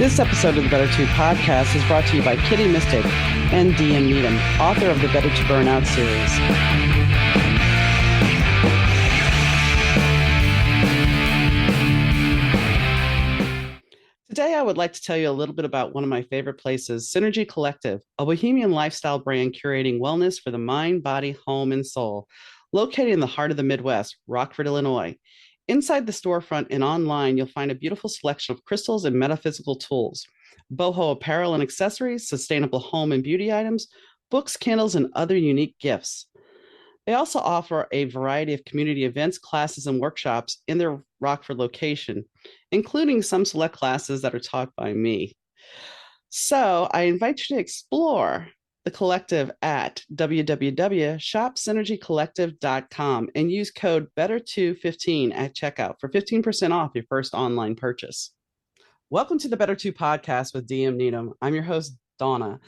This episode of the Better 2 podcast is brought to you by Kitty Mystic and DM Needham, author of the Better 2 Burnout series. Today, I would like to tell you a little bit about one of my favorite places, Synergy Collective, a bohemian lifestyle brand curating wellness for the mind, body, home, and soul. Located in the heart of the Midwest, Rockford, Illinois. Inside the storefront and online, you'll find a beautiful selection of crystals and metaphysical tools, boho apparel and accessories, sustainable home and beauty items, books, candles, and other unique gifts. They also offer a variety of community events, classes, and workshops in their Rockford location, including some select classes that are taught by me. So I invite you to explore the collective at www.shopsynergycollective.com and use code BETTER215 at checkout for 15% off your first online purchase. Welcome to the Better 2 podcast with DM Needham. I'm your host, Donna.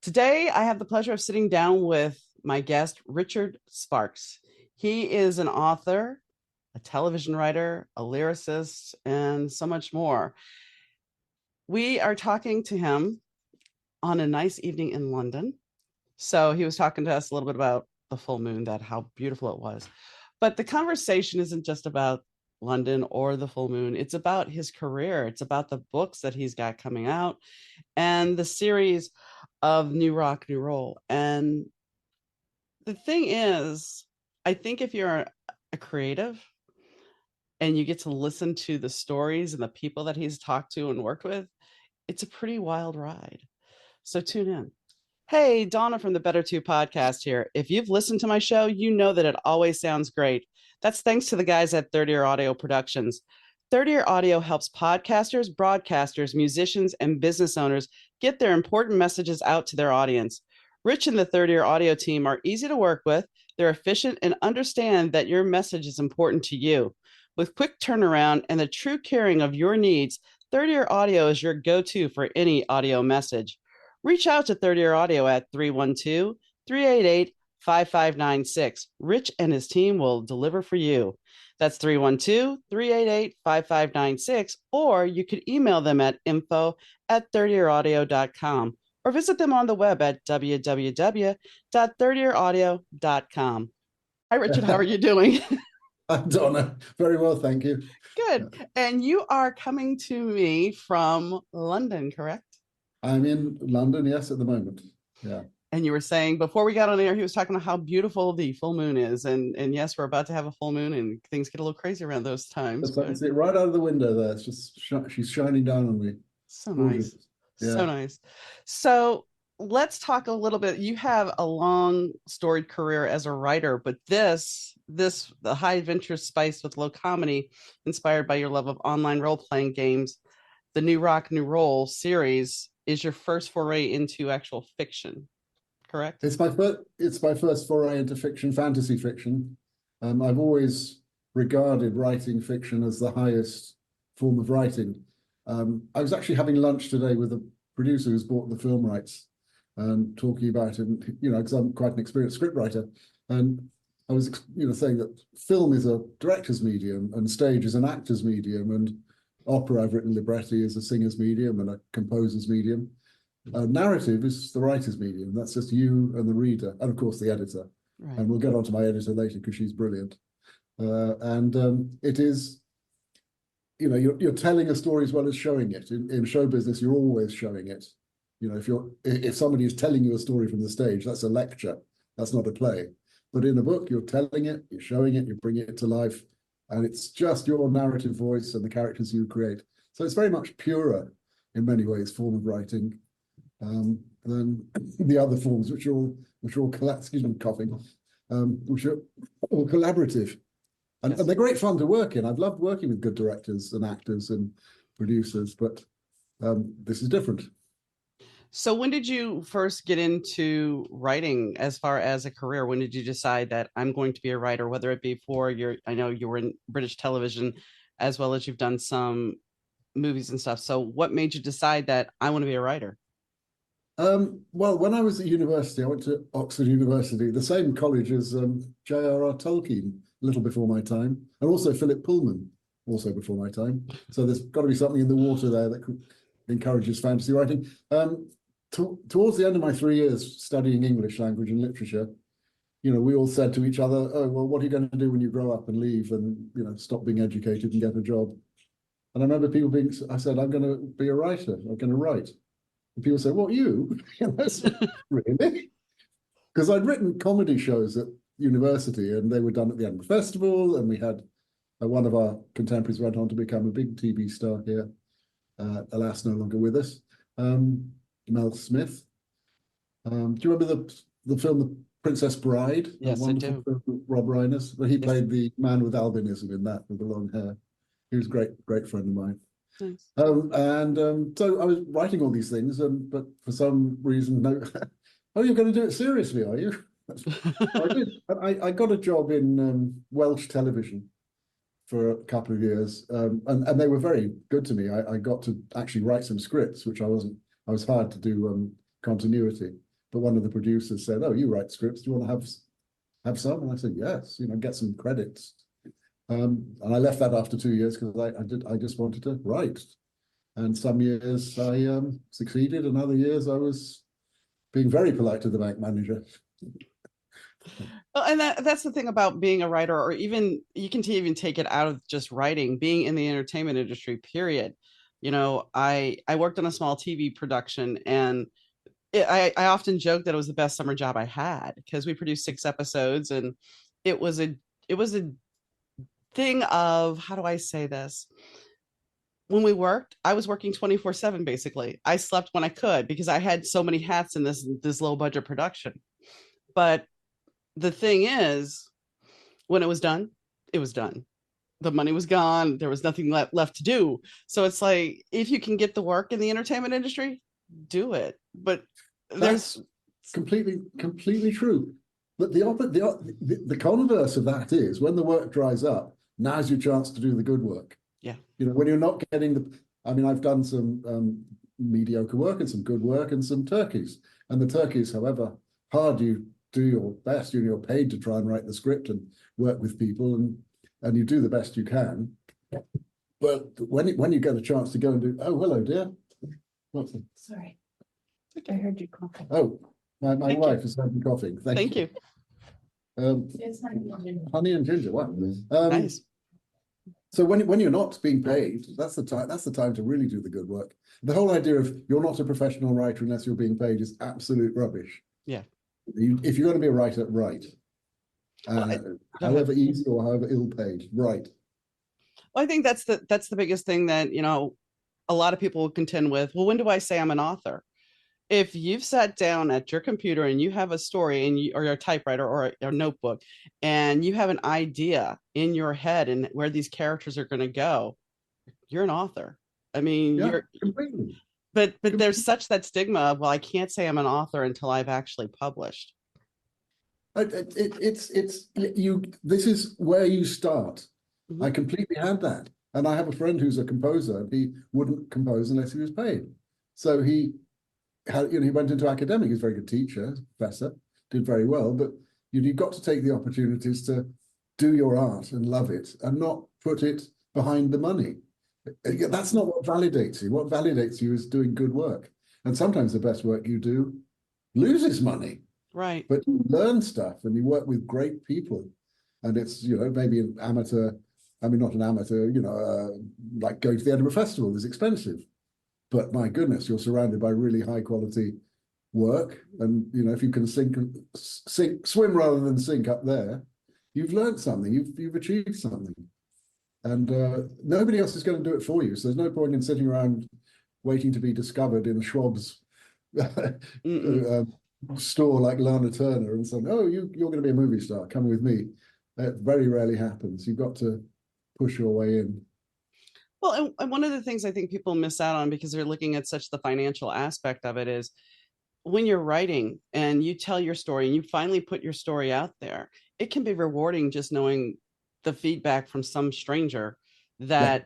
Today, I have the pleasure of sitting down with my guest, Richard Sparks. He is an author, a television writer, a lyricist, and so much more. We are talking to him on a nice evening in London. So he was talking to us a little bit about the full moon, how beautiful it was. But the conversation isn't just about London or the full moon. It's about his career. It's about the books that he's got coming out and the series of New Rock, New Roll. And the thing is, I think if you're a creative and you get to listen to the stories and the people that he's talked to and worked with, it's a pretty wild ride. So tune in. Hey, Donna from the Better 2 podcast here. If you've listened to my show, you know that it always sounds great. That's thanks to the guys at Third Ear Audio Productions. Third Ear Audio helps podcasters, broadcasters, musicians, and business owners get their important messages out to their audience. Rich and the Third Ear Audio team are easy to work with. They're efficient and understand that your message is important to you. With quick turnaround and the true caring of your needs, Third Ear Audio is your go-to for any audio message. Reach out to Third Ear Audio at 312-388-5596. Rich and his team will deliver for you. That's 312-388-5596, or you could email them at info@thirdearaudio.com or visit them on the web at www.thirdearaudio.com. Hi, Richard. How are you doing? I'm Donna. Very well, thank you. Good. And you are coming to me from London, correct? I'm in London, yes, at the moment. Yeah. And you were saying before we got on air, he was talking about how beautiful the full moon is. And yes, we're about to have a full moon and things get a little crazy around those times. I can see it right out of the window there. It's just, she's shining down on me. So nice. Yeah. So nice. So let's talk a little bit. You have a long storied career as a writer, but the high adventure spice with low comedy, inspired by your love of online role-playing games, the New Rock, New Roll series is your first foray into actual fiction, correct? It's my first foray into fiction, fantasy fiction. I've always regarded writing fiction as the highest form of writing. I was actually having lunch today with a producer who's bought the film rights and talking about it, because I'm quite an experienced scriptwriter. And I was, saying that film is a director's medium and stage is an actor's medium, and opera, I've written libretti, is a singer's medium and a composer's medium. Narrative is the writer's medium. That's just you and the reader, and of course the editor. Right. And we'll get on to my editor later because she's brilliant. It is, you're telling a story as well as showing it. In show business, you're always showing it. If somebody is telling you a story from the stage, that's a lecture. That's not a play. But in a book, you're telling it, you're showing it, you bring it to life. And it's just your narrative voice and the characters you create. So it's very much purer, in many ways, form of writing than the other forms, which are all coughing, which are all collaborative. And they're great fun to work in. I've loved working with good directors and actors and producers, but this is different. So when did you first get into writing as far as a career? When did you decide that I'm going to be a writer, whether it be I know you were in British television, as well as you've done some movies and stuff. So what made you decide that I want to be a writer? Well, when I was at university, I went to Oxford University, the same college as J.R.R. Tolkien, a little before my time, and also Philip Pullman, also before my time. So there's got to be something in the water there that encourages fantasy writing. Towards the end of my 3 years studying English language and literature, we all said to each other, "Oh, well, what are you going to do when you grow up and leave and stop being educated and get a job?" And I remember I said, "I'm going to be a writer. I'm going to write." And people say, "What, you?" Really? Because I'd written comedy shows at university, and they were done at the Edinburgh Festival, and we had one of our contemporaries went on to become a big TV star here, alas, no longer with us, Mel Smith. Do you remember the film The Princess Bride? Yes, I do. Film with Rob Reiner. Well, he Yes. played the man with albinism in that with the long hair. He was a great friend of mine. Nice. So I was writing all these things, but for some reason, no. Oh, you're going to do it seriously, are you? I did. I got a job in Welsh television for a couple of years, and they were very good to me. I got to actually write some scripts, which I wasn't. I was hired to do continuity, but one of the producers said, "Oh, you write scripts. Do you want to have some?" And I said, "Yes. Get some credits." And I left that after 2 years because I just wanted to write. And some years I succeeded, and other years I was being very polite to the bank manager. Well, and that's the thing about being a writer, or even you can even take it out of just writing, being in the entertainment industry, period. I worked on a small TV production, and I often joke that it was the best summer job I had because we produced 6 episodes, and it was a thing of, how do I say this? When we worked, I was working 24/7 basically. I slept when I could because I had so many hats in this low budget production. But the thing is, when it was done, it was done. The money was gone. There was nothing left to do. So it's like, if you can get the work in the entertainment industry, do it. But That's completely true. But the converse of that is when the work dries up, now's your chance to do the good work. Yeah. When you're not getting I've done some mediocre work and some good work and some turkeys. And the turkeys, however hard you do your best, you're paid to try and write the script and work with people, and you do the best you can. But when you get a chance to go and do, oh, hello, dear. What's it? Sorry, I heard you coughing. Oh, my Thank wife you. is having coughing. Thank you. It's honey and ginger. Honey and ginger. Wow. Nice. So when you're not being paid, that's the time to really do the good work. The whole idea of you're not a professional writer unless you're being paid is absolute rubbish. Yeah. If you're going to be a writer, write. However easy or however ill paid, write. Well, I think that's the biggest thing that, a lot of people will contend with. Well, when do I say I'm an author? If you've sat down at your computer and you have a story or your typewriter or a notebook, and you have an idea in your head and where these characters are going to go, you're an author. I mean, Yeah, completely. But there's such that stigma of, well, I can't say I'm an author until I've actually published. This is where you start. Mhm. I completely had that. And I have a friend who's a composer. He wouldn't compose unless he was paid. So he went into academic. He's a very good teacher, professor, did very well. But you've got to take the opportunities to do your art and love it and not put it behind the money. That's not what validates you. What validates you is doing good work. And sometimes the best work you do loses money. Right. But you learn stuff and you work with great people. And it's, maybe an amateur, not an amateur, like going to the Edinburgh Festival is expensive. But my goodness, you're surrounded by really high quality work. And, if you can swim rather than sink up there, you've learned something, you've achieved something. And nobody else is going to do it for you. So there's no point in sitting around waiting to be discovered in Schwab's store like Lana Turner and saying, "Oh, you're going to be a movie star. Come with me." It very rarely happens. You've got to push your way in. Well, and one of the things I think people miss out on because they're looking at such the financial aspect of it is when you're writing and you tell your story and you finally put your story out there, it can be rewarding just knowing the feedback from some stranger that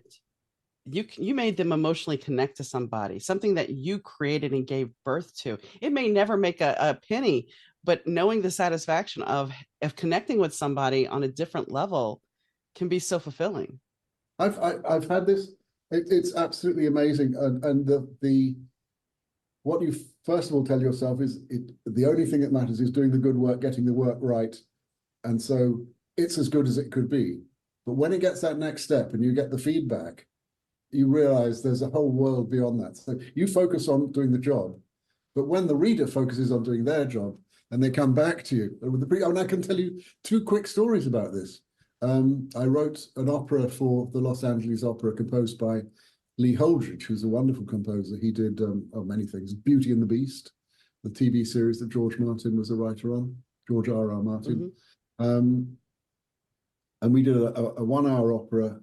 you made them emotionally connect to something that you created and gave birth to. It may never make a penny, but knowing the satisfaction of connecting with somebody on a different level can be so fulfilling. I've had this It's absolutely amazing. And the what you first of all tell yourself is the only thing that matters is doing the good work, getting the work right. And so it's as good as it could be. But when it gets that next step and you get the feedback, you realize there's a whole world beyond that. So you focus on doing the job, but when the reader focuses on doing their job and they come back to you, and I can tell you two quick stories about this. I wrote an opera for the Los Angeles Opera composed by Lee Holdridge, who's a wonderful composer. He did many things. Beauty and the Beast, the TV series that George Martin was a writer on, George R.R. Martin. And we did a 1 hour opera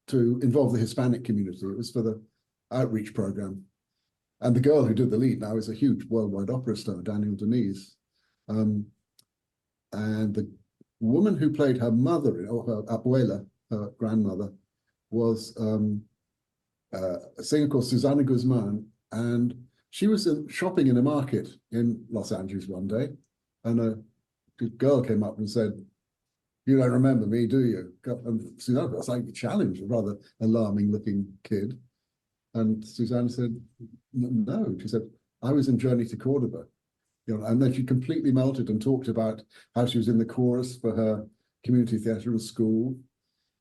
to involve the Hispanic community. It was for the outreach program. And the girl who did the lead now is a huge worldwide opera star, Daniel Denise. And the woman who played her mother, or her abuela, her grandmother, was a singer called Susana Guzman. And she was shopping in a market in Los Angeles one day. And a girl came up and said, "You don't remember me, do you?" And Susanna was like a challenge, a rather alarming looking kid. And Susanna said, "No." She said, "I was in Journey to Cordoba." And then she completely melted and talked about how she was in the chorus for her community theatre at school.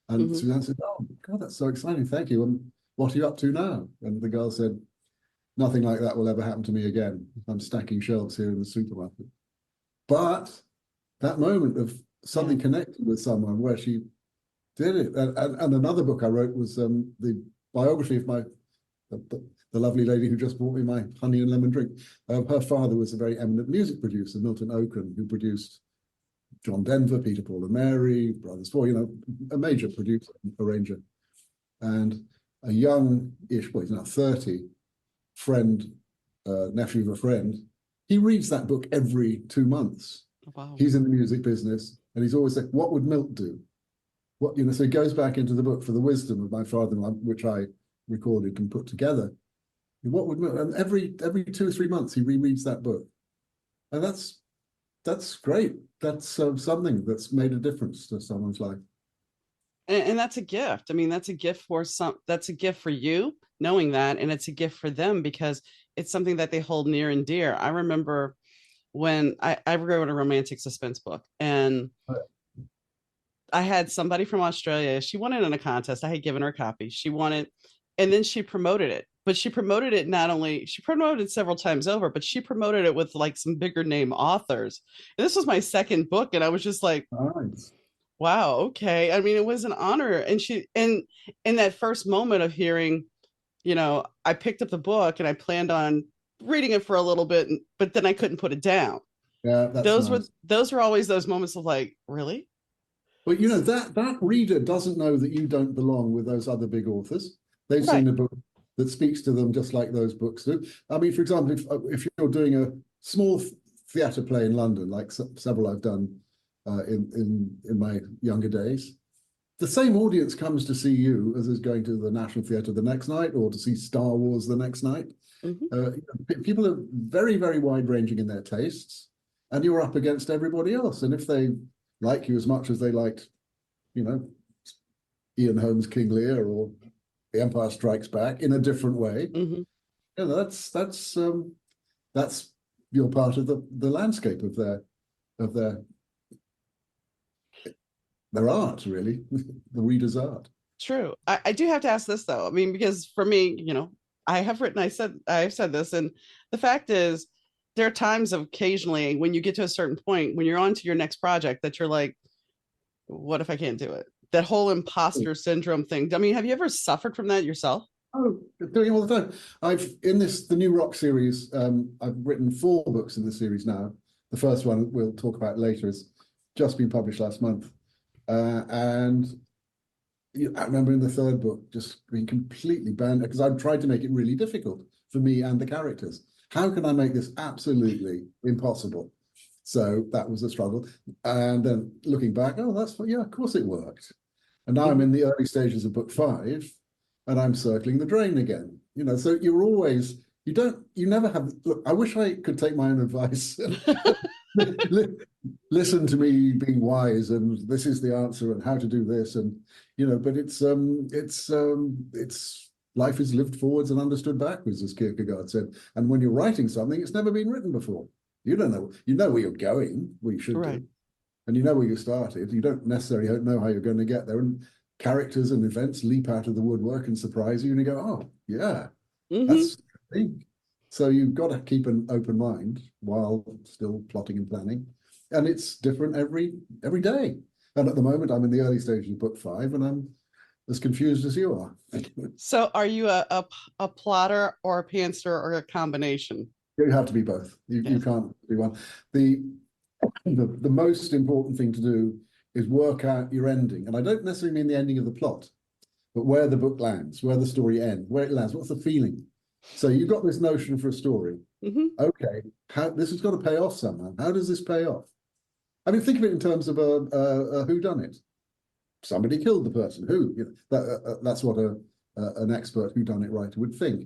And Susanna said, "Oh God, that's so exciting. Thank you. And what are you up to now?" And the girl said, "Nothing like that will ever happen to me again. I'm stacking shelves here in the supermarket." But that moment of something connected with someone where she did it. And another book I wrote was the biography of the lovely lady who just brought me my honey and lemon drink. Her father was a very eminent music producer, Milton Okren, who produced John Denver, Peter, Paul and Mary, Brothers Four, a major producer, arranger. And a young-ish, well, he's now 30, friend, nephew of a friend, he reads that book every 2 months. Wow. He's in the music business, and he's always saying, "What would Milt do?" So he goes back into the book for the wisdom of my father-in-law, which I recorded and put together. What would Milt? And every 2 or 3 months he rereads that book, and that's great. That's something that's made a difference to someone's life. And that's a gift. I mean, that's a gift that's a gift for you knowing that, and it's a gift for them because it's something that they hold near and dear. I remember when I wrote a romantic suspense book, and I had somebody from Australia. She won it in a contest. I had given her a copy. She won it, and then she promoted it. But she promoted it she promoted it several times over, but she promoted it with like some bigger name authors. And this was my second book, and I was just like, Nice. wow, okay. I mean, it was an honor. And in that first moment of hearing, I picked up the book and I planned on reading it for a little bit, but then I couldn't put it down. Yeah, that's nice. Those were always those moments of like, really? But that reader doesn't know that you don't belong with those other big authors. They've Right. seen a book that speaks to them just like those books do. I mean, for example, if you're doing a small theatre play in London, like several I've done in my younger days, the same audience comes to see you as is going to the National Theatre the next night or to see Star Wars the next night. People are very, very wide-ranging in their tastes, and you're up against everybody else. And if they like you as much as they liked, Ian Holmes' King Lear or The Empire Strikes Back in a different way, that's you're part of the landscape of their art, really, the reader's art. True. I do have to ask this though. I mean, because for me, I've said this, and the fact is, there are times occasionally when you get to a certain point when you're on to your next project that you're like, what if I can't do it? That whole imposter syndrome thing. I mean, have you ever suffered from that yourself? Oh, doing it all the time. The New Rock series, I've written 4 books in the series now. The first one we'll talk about later has just been published last month. And I remember in the 3rd book just being completely banned because I'd tried to make it really difficult for me and the characters. How can I make this absolutely impossible? So that was a struggle. And then looking back, of course it worked. And now I'm in the early stages of book 5 and I'm circling the drain again. So you never have, look, I wish I could take my own advice. Listen to me being wise and this is the answer and how to do this. And, but it's life is lived forwards and understood backwards, as Kierkegaard said. And when you're writing something, it's never been written before. You don't know. You know where you're going, where you should do, and you know where you started. You don't necessarily know how you're going to get there. And characters and events leap out of the woodwork and surprise you, and you go, "Oh, yeah, that's big." So you've got to keep an open mind while still plotting and planning, and it's different every day. And at the moment, I'm in the early stages of book 5, and I'm as confused as you are. So are you a plotter or a pantser or a combination? You have to be both. You can't be one. The most important thing to do is work out your ending. And I don't necessarily mean the ending of the plot, but where the book lands, where the story ends, where it lands, what's the feeling? So you've got this notion for a story. Okay, this has got to pay off somehow. How does this pay off? I mean, think of it in terms of a whodunit. Somebody killed the person. Who? You know, that's what an expert whodunit writer would think.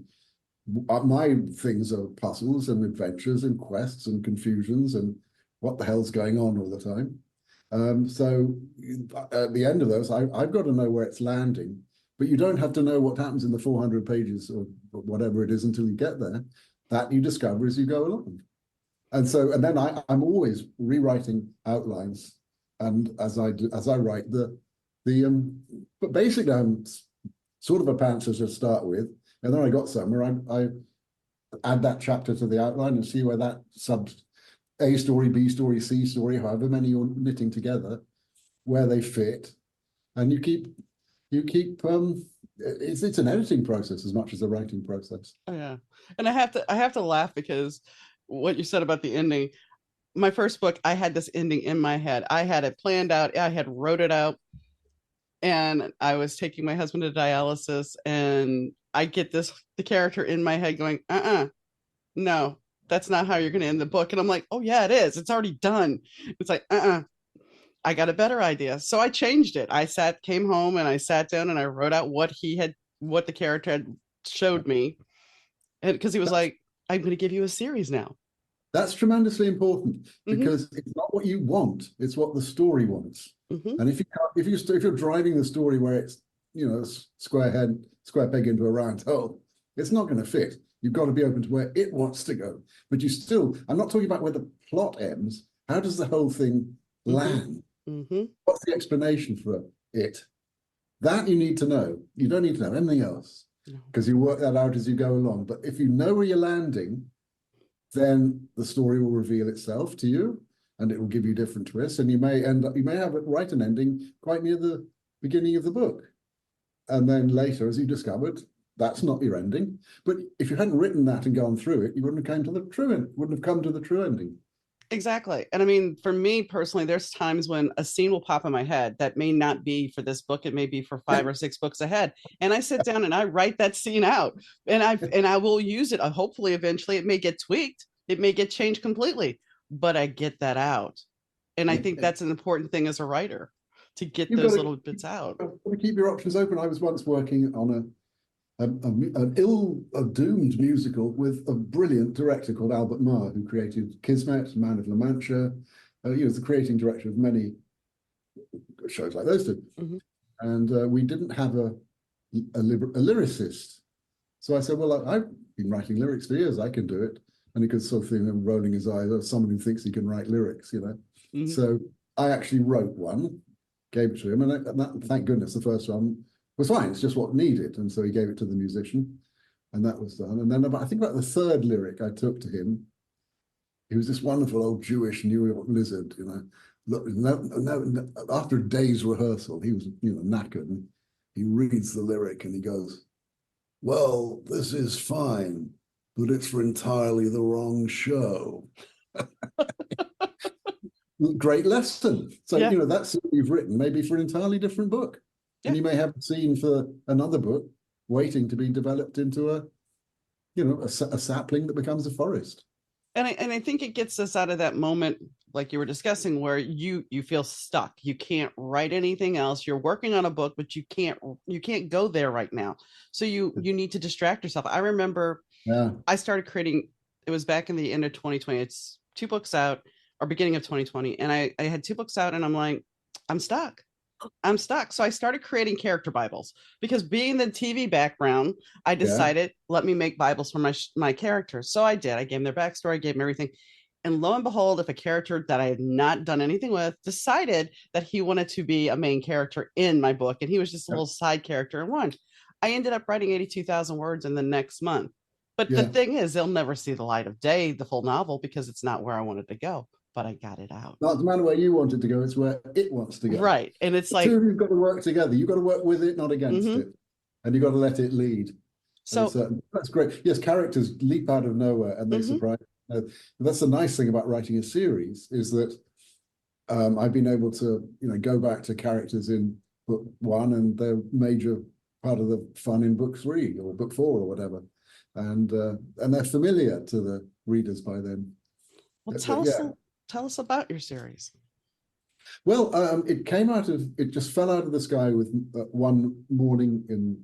My things are puzzles and adventures and quests and confusions and what the hell's going on all the time. So at the end of those, I've got to know where it's landing, but you don't have to know what happens in the 400 pages or whatever it is until you get there. That you discover as you go along. And then I'm always rewriting outlines, and as I write but basically I'm sort of a pantser to start with, and then I got somewhere. I add that chapter to the outline and see where that A story, B story, C story, however many you're knitting together, where they fit, and you keep it's an editing process as much as a writing process. Oh, yeah. And I have to laugh because what you said about the ending, my first book, I had this ending in my head. I had it planned out. I had wrote it out, and I was taking my husband to dialysis, and I get the character in my head going, no, that's not how you're going to end the book. And I'm like, oh yeah, it is. It's already done. It's like, I got a better idea. So I changed it. Came home and I sat down and I wrote out what the character had showed me. And because he was like, I'm going to give you a series now. That's tremendously important because it's not what you want, it's what the story wants. And if you're driving the story where it's, you know, square peg into a round hole, it's not going to fit. You've got to be open to where it wants to go. But I'm not talking about where the plot ends. How does the whole thing land? What's the explanation for it? That you need to know. You don't need to know anything else because you work that out as you go along. But if you know where you're landing, then the story will reveal itself to you, and it will give you different twists. And you may write an ending quite near the beginning of the book, and then later, as you discovered, that's not your ending. But if you hadn't written that and gone through it, you wouldn't have come to the true ending. Exactly. And I mean, for me personally, there's times when a scene will pop in my head that may not be for this book. It may be for 5 or 6 books ahead. And I sit down and I write that scene out, and I will use it. Hopefully, eventually it may get tweaked. It may get changed completely, but I get that out. And I think that's an important thing as a writer, to get those little bits out. Keep your options open. I was once working on a doomed musical with a brilliant director called Albert Marr, who created Kismet, Man of La Mancha. He was the creating director of many shows like those two. And we didn't have a lyricist. So I said, well, I've been writing lyrics for years. I can do it. And he could sort of think of rolling his eyes, oh, someone who thinks he can write lyrics, you know. So I actually wrote one, gave it to him, and that, thank goodness, the first one was fine. It's just what needed. And so he gave it to the musician, and that was done. And then I think about the third lyric I took to him, he was this wonderful old Jewish New York lizard, you know. Look, after a day's rehearsal, he was, you know, knackered, and he reads the lyric and he goes, well, this is fine, but it's for entirely the wrong show. Great lesson. So, you know, that's what you've written, maybe for an entirely different book. And you may have a scene for another book waiting to be developed into a sapling that becomes a forest. And I think it gets us out of that moment, like you were discussing, where you feel stuck. You can't write anything else. You're working on a book, but you can't go there right now. So you need to distract yourself. I remember I started creating, it was back in the end of 2020. It's 2 books out, or beginning of 2020. And I had 2 books out, and I'm like, I'm stuck. I'm stuck. So I started creating character Bibles because being the TV background, I Yeah, decided, let me make Bibles for my characters. So I did. I gave them their backstory, I gave them everything. And lo and behold, if a character that I had not done anything with decided that he wanted to be a main character in my book, and he was just a little side character in one, I ended up writing 82,000 words in the next month. But the yeah. thing is, they'll never see the light of day, the full novel, because it's not where I wanted to go. But I got it out. Not the matter where you want it to go, it's where it wants to go. Right. And it's The two like, of you've got to work together. You've got to work with it, not against it. And you've got to let it lead. So That's great. Yes, characters leap out of nowhere and they surprise. That's the nice thing about writing a series is that I've been able to, go back to characters in book one and they're major part of the fun in book three or book four or whatever, and they're familiar to the readers by then. well, Yeah. tell us about your series. Well, it just fell out of the sky with one morning in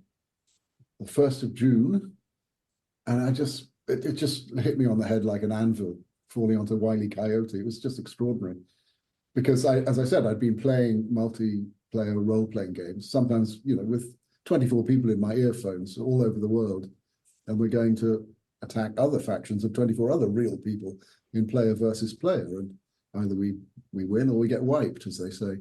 the 1st of June, and it just hit me on the head like an anvil falling onto Wile E. Coyote. It was just extraordinary because as I said, I'd been playing multiplayer role-playing games, sometimes, with 24 people in my earphones all over the world, and we're going to attack other factions of 24 other real people in player versus player, and either we win or we get wiped, as they say.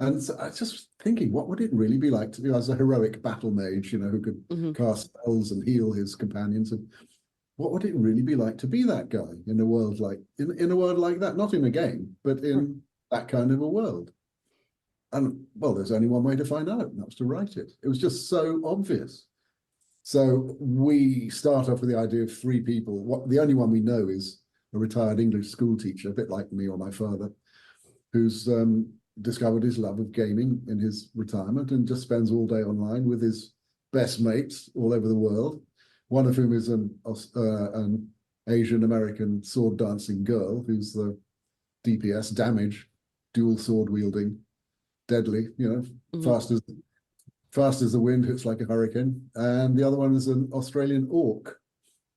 And so I was just thinking, what would it really be like to be as a heroic battle mage, who could cast spells and heal his companions? And what would it really be like to be that guy in a world like in a world like that? Not in a game, but in that kind of a world. And well, there's only one way to find out, and that was to write it. It was just so obvious. So we start off with the idea of 3 people. The only one we know is a retired English school teacher, a bit like me or my father, who's discovered his love of gaming in his retirement and just spends all day online with his best mates all over the world, one of whom is an Asian American sword dancing girl who's the DPS damage, dual sword wielding, deadly, fast as the wind, hits like a hurricane. And the other one is an Australian orc.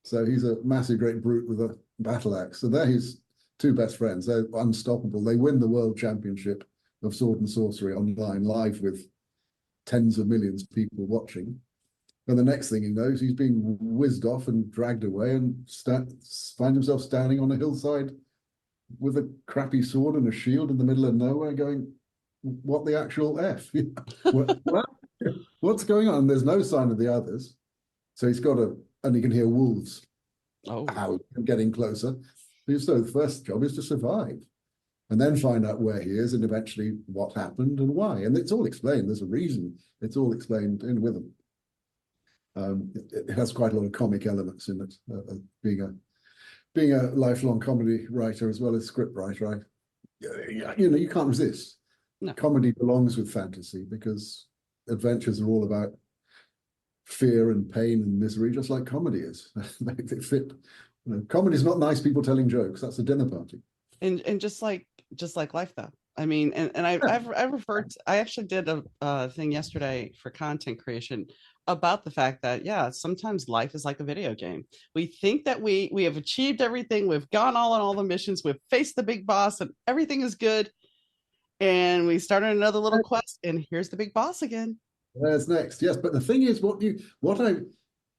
So he's a massive great brute with a battle axe. So they're his 2 best friends. They're unstoppable. They win the world championship of sword and sorcery online live with tens of millions of people watching. And the next thing he knows, he's being whizzed off and dragged away and find himself standing on a hillside with a crappy sword and a shield in the middle of nowhere going, what the actual F? What's going on? And there's no sign of the others. So he's got and you can hear wolves out and getting closer. So the first job is to survive and then find out where he is and eventually what happened and why. And it's all explained. There's a reason. It's all explained in with him. It has quite a lot of comic elements in it. Being a lifelong comedy writer as well as script writer, you can't resist. No. Comedy belongs with fantasy because adventures are all about fear and pain and misery, just like comedy is. They fit. Comedy is not nice people telling jokes. That's a dinner party. And just like life, though. I mean, and I've referred. I actually did a thing yesterday for content creation about the fact that sometimes life is like a video game. We think that we have achieved everything. We've gone all on all the missions. We've faced the big boss, and everything is good. And we started another little quest, and here's the big boss again. There's next, yes. But the thing is,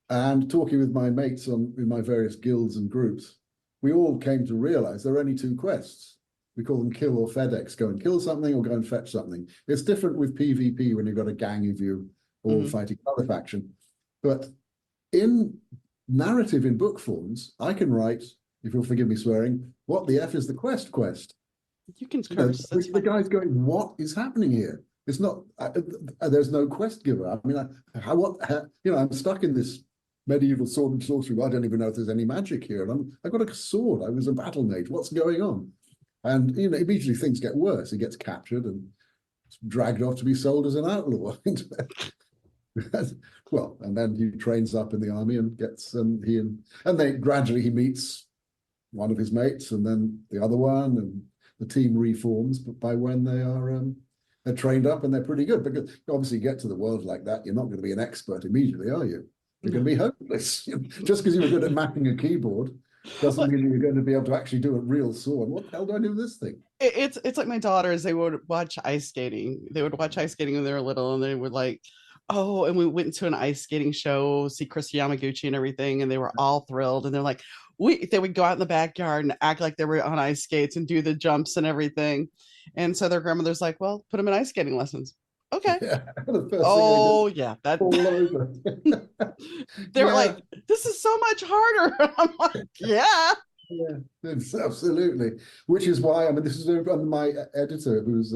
and talking with my mates in my various guilds and groups, we all came to realize there are only 2 quests. We call them kill or FedEx. Go and kill something or go and fetch something. It's different with PvP when you've got a gang of you all fighting another faction. But in narrative in book forms, I can write, if you'll forgive me swearing, what the F is the quest? You can curse. The guy's going, what is happening here? It's not, there's no quest giver. I mean, I'm stuck in this medieval sword and sorcery. I don't even know if there's any magic here. And I've got a sword. I was a battle mage. What's going on? And, immediately things get worse. He gets captured and dragged off to be sold as an outlaw. Well, and then he trains up in the army and gradually he meets one of his mates and then the other one, and the team reforms. But by when they're trained up and they're pretty good, because you obviously get to the world like that, you're not going to be an expert immediately, are you? You're going to be hopeless. Just because you were good at mapping a keyboard Doesn't mean you're going to be able to actually do a real sword. What the hell do I do with this thing? It's like my daughters, they would watch ice skating. They would watch ice skating when they were little, and they would like, oh, and we went to an ice skating show, see Chris Yamaguchi and everything, and they were all thrilled. And they're like, they would go out in the backyard and act like they were on ice skates and do the jumps and everything. And so their grandmother's like, well, put them in ice skating lessons. Okay. Yeah, the first thing they Oh do, yeah, that fall over. they're Yeah. like, this is so much harder. I'm like, yeah. Yeah, it's absolutely. Which is why, I mean, this is my editor, who's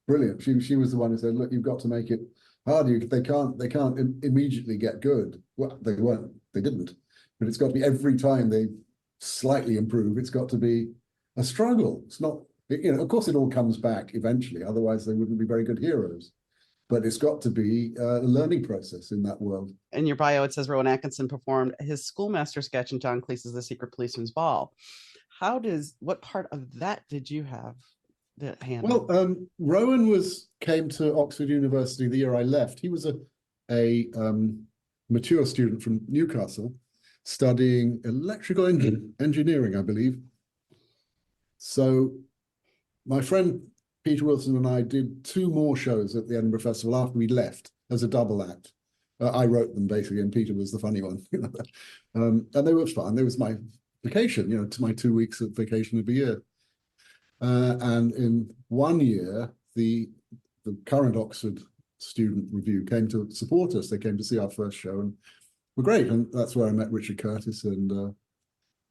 brilliant. She was the one who said, "Look, you've got to make it harder. They can't immediately get good." Well, they weren't. They didn't. But it's got to be every time they slightly improve. It's got to be a struggle. It's not. You know, of course, it all comes back eventually. Otherwise, they wouldn't be very good heroes. But it's got to be a learning process in that world. In your bio, it says Rowan Atkinson performed his schoolmaster sketch in John Cleese's The Secret Policeman's Ball. What part of that did you have to handle? Well, Rowan came to Oxford University the year I left. He was a mature student from Newcastle, studying electrical engineering, I believe. So my friend Peter Wilson and I did 2 more shows at the Edinburgh Festival after we left as a double act. I wrote them basically, and Peter was the funny one. And they were fun. There was my vacation, to my 2 weeks of vacation of the year. And in one year, the current Oxford Student Review came to support us. They came to see our first show and were great. And that's where I met Richard Curtis and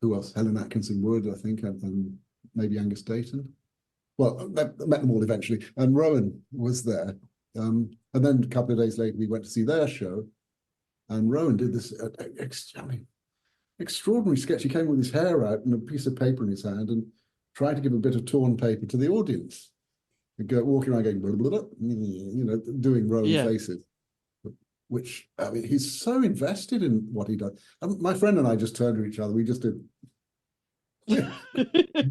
who else? Helen Atkinson Wood, I think, and maybe Angus Dayton. Well, I met them all eventually. And Rowan was there. And then a couple of days later, we went to see their show. And Rowan did this extraordinary sketch. He came with his hair out and a piece of paper in his hand and tried to give a bit of torn paper to the audience. He'd go walking around going, blah, blah, blah, doing Rowan faces. Which, I mean, he's so invested in what he does. And my friend and I just turned to each other. We just did,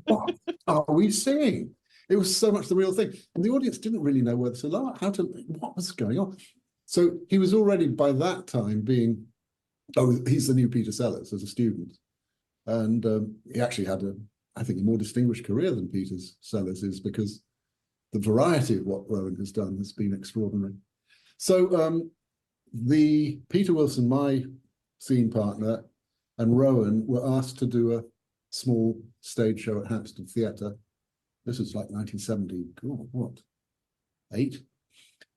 what are we seeing? It was so much the real thing. And the audience didn't really know whether to laugh, what was going on. So he was already by that time he's the new Peter Sellers as a student. And he actually had I think, a more distinguished career than Peter Sellers is, because the variety of what Rowan has done has been extraordinary. So the Peter Wilson, my scene partner, and Rowan were asked to do a small stage show at Hampstead Theatre. This was like 1970, what, 8?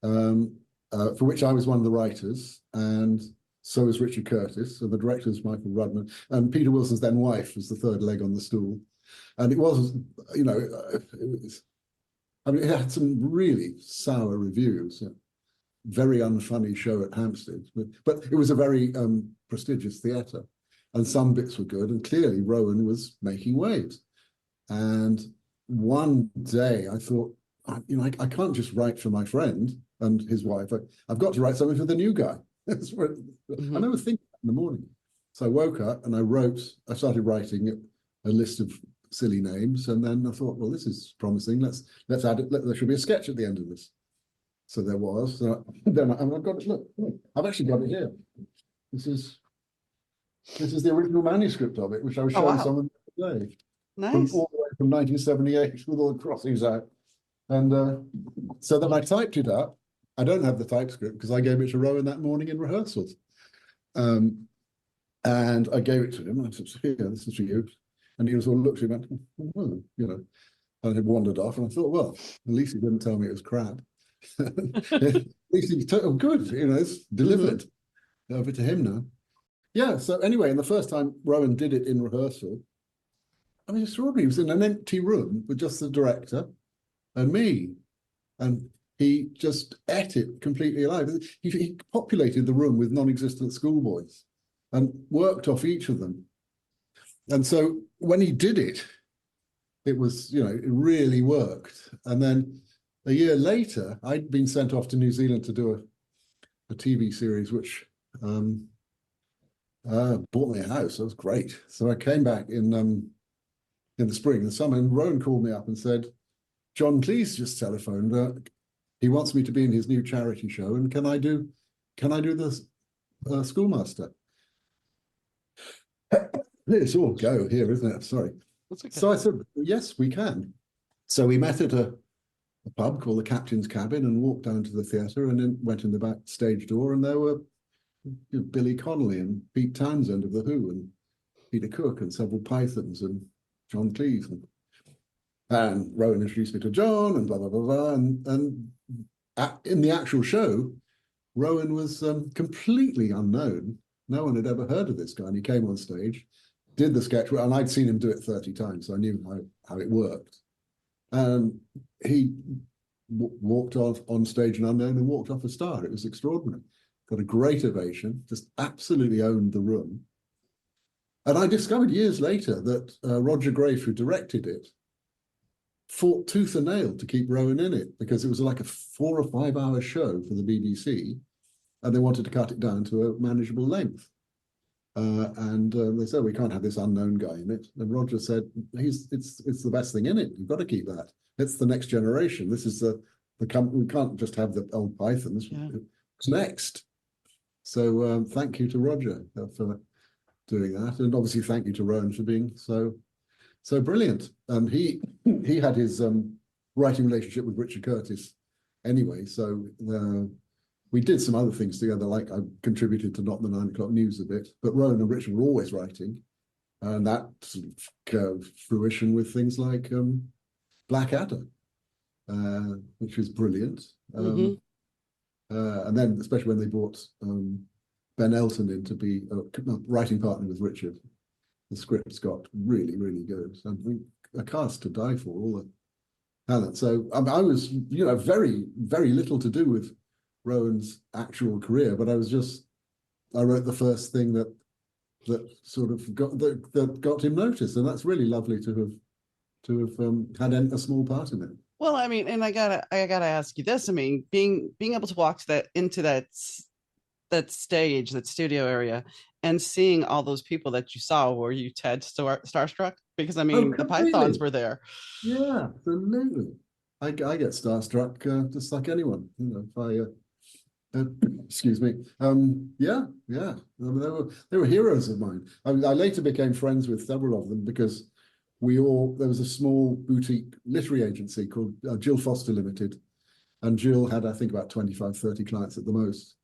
For which I was one of the writers, and so was Richard Curtis, and the director was Michael Rudman, and Peter Wilson's then wife was the third leg on the stool. And it was, it had some really sour reviews. Very unfunny show at Hampstead, but it was a very prestigious theatre, and some bits were good, and clearly Rowan was making waves. And one day I thought, I can't just write for my friend and his wife. I've got to write something for the new guy. That's what I never think in the morning. So I woke up and I started writing a list of silly names, and then I thought, well, this is promising. Let's add it. There should be a sketch at the end of this. So there was. Then I've got it. Look, I've actually got it here. This is the original manuscript of it, which I was showing someone today. Nice. All the way from 1978 with all the crossings out. And so then I typed it up. I don't have the typescript because I gave it to Rowan that morning in rehearsals. And I gave it to him. I said, here, this is for you. And he was all looked at me and went, and it wandered off. And I thought, well, at least he didn't tell me it was crap. At least he told, good, it's delivered over to him now. Yeah, so anyway, and the first time Rowan did it in rehearsal, I mean, extraordinary. He was in an empty room with just the director and me. And he just ate it completely alive. He populated the room with non-existent schoolboys and worked off each of them. And so when he did it, it was, it really worked. And then a year later, I'd been sent off to New Zealand to do a TV series, which bought me a house. That was great. So I came back in the spring, the summer, and Rowan called me up and said, John Cleese just telephoned. He wants me to be in his new charity show, and can I do the schoolmaster? It's all go here, isn't it? Sorry. That's okay. So I said, yes, we can. So we met at a pub called the Captain's Cabin and walked down to the theatre and then went in the back stage door, and there were Billy Connolly and Pete Townsend of The Who and Peter Cook and several Pythons and John Cleese. And Rowan introduced me to John and blah, blah, blah, blah. And in the actual show, Rowan was completely unknown. No one had ever heard of this guy. And he came on stage, did the sketch, and I'd seen him do it 30 times, so I knew how it worked. And he walked off on stage and unknown and walked off a star. It was extraordinary. Got a great ovation, just absolutely owned the room. And I discovered years later that Roger Grafe, who directed it, fought tooth and nail to keep Rowan in it because it was like a 4 or 5 hour show for the BBC, and they wanted to cut it down to a manageable length. And they said, we can't have this unknown guy in it. And Roger said, it's the best thing in it. You've got to keep that. It's the next generation. This is we can't just have the old Pythons. Yeah. It's next. So thank you to Roger for doing that, and obviously thank you to Rowan for being so brilliant. He had his writing relationship with Richard Curtis anyway, so we did some other things together, like I contributed to Not the 9 O'Clock News a bit, but Rowan and Richard were always writing, and that sort of fruition with things like Blackadder, which was brilliant. And then especially when they brought Ben Elton in to be a writing partner with Richard, the scripts got really, really good. And a cast to die for, all the talent. So I was, very, very little to do with Rowan's actual career, but I wrote the first thing that sort of got him noticed, and that's really lovely to have had a small part in it. Well, I mean, and I gotta ask you this. I mean, being able to walk into that stage, that studio area, and seeing all those people that you saw, were you Ted starstruck? Because I mean, the Pythons were there. Yeah, absolutely. I get starstruck just like anyone. If I excuse me. Yeah. I mean, they were heroes of mine. I later became friends with several of them because there was a small boutique literary agency called Jill Foster Limited, and Jill had, I think, about 25, 30 clients at the most.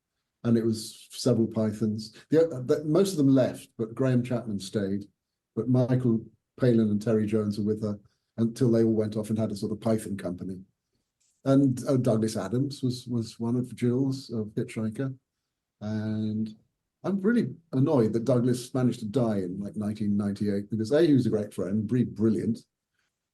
And it was several Pythons. Most of them left, but Graham Chapman stayed. But Michael Palin and Terry Jones were with her until they all went off and had a sort of Python company. And Douglas Adams was one of Jill's, Hitchhiker. And I'm really annoyed that Douglas managed to die in like 1998 because A, he was a great friend, brilliant.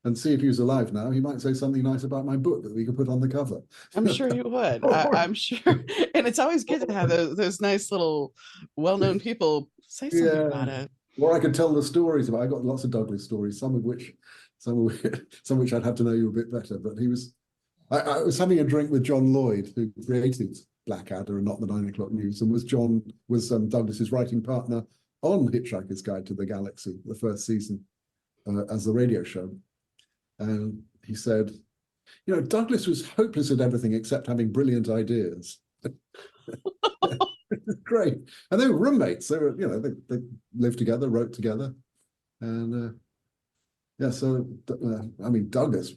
And see, if he was alive now, he might say something nice about my book that we could put on the cover. I'm sure he would. I'm sure. And it's always good to have those nice little well-known people say something about it. Or I could tell the stories about. I got lots of Douglas stories, some of which I'd have to know you a bit better. But I was having a drink with John Lloyd, who created Blackadder and Not the 9 O'Clock News, and was Douglas's writing partner on Hitchhiker's Guide to the Galaxy, the first season, as the radio show. And he said, Douglas was hopeless at everything except having brilliant ideas. Great. And they were roommates. They were, they lived together, wrote together. And so, I mean, Douglas,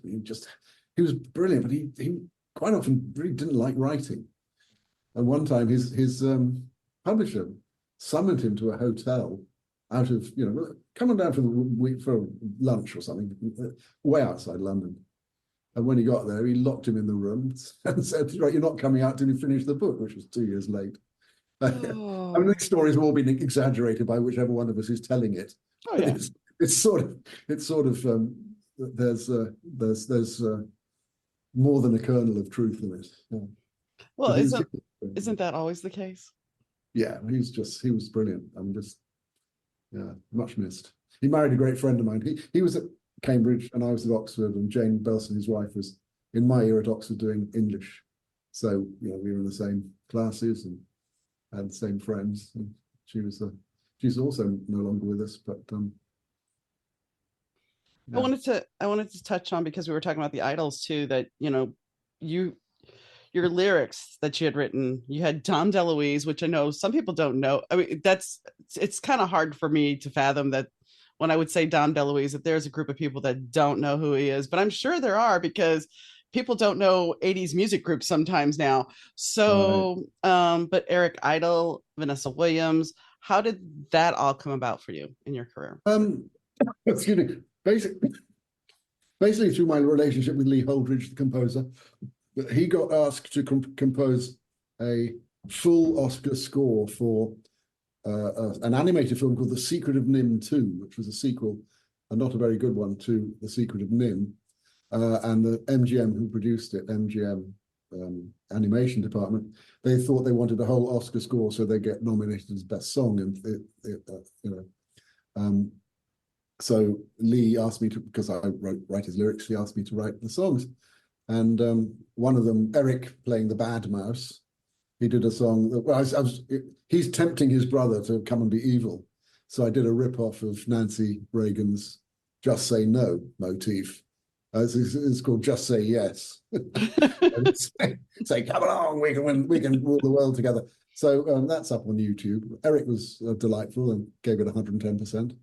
he was brilliant, but he quite often really didn't like writing. And one time his publisher summoned him to a hotel out of, come on down for lunch or something, way outside London. And when he got there, he locked him in the room and said, right, you're not coming out till you finish the book, which was 2 years late. Oh. I mean, these stories have all been exaggerated by whichever one of us is telling it. Oh, yeah. It's sort of there's more than a kernel of truth in it. Yeah. Well, isn't that always the case? Yeah, he was brilliant. Much missed. He married a great friend of mine. He was at Cambridge and I was at Oxford, and Jane Belson, his wife, was in my year at Oxford doing English. So, we were in the same classes and had the same friends. And she's also no longer with us, but yeah. I wanted to touch on, because we were talking about the idols too, that your lyrics that you had written, you had Dom DeLuise, which I know some people don't know. I mean, it's kind of hard for me to fathom that when I would say Don DeLuise, that there's a group of people that don't know who he is, but I'm sure there are because people don't know 80s music groups sometimes now. Right. So, but Eric Idle, Vanessa Williams, how did that all come about for you in your career? Excuse me. Basically through my relationship with Lee Holdridge, the composer, he got asked to compose a full Oscar score for an animated film called The Secret of Nim 2, which was a sequel, and not a very good one, to The Secret of Nim. And the MGM who produced it, MGM animation department, they thought they wanted a whole Oscar score so they get nominated as best song. And so Lee asked me to, because I write his lyrics, he asked me to write the songs. And one of them, Eric playing the bad mouse, he did a song that, well, he's tempting his brother to come and be evil. So I did a rip-off of Nancy Reagan's Just Say No motif. It's called Just Say Yes. Say, come along, we can rule the world together. So that's up on YouTube. Eric was delightful and gave it 110%.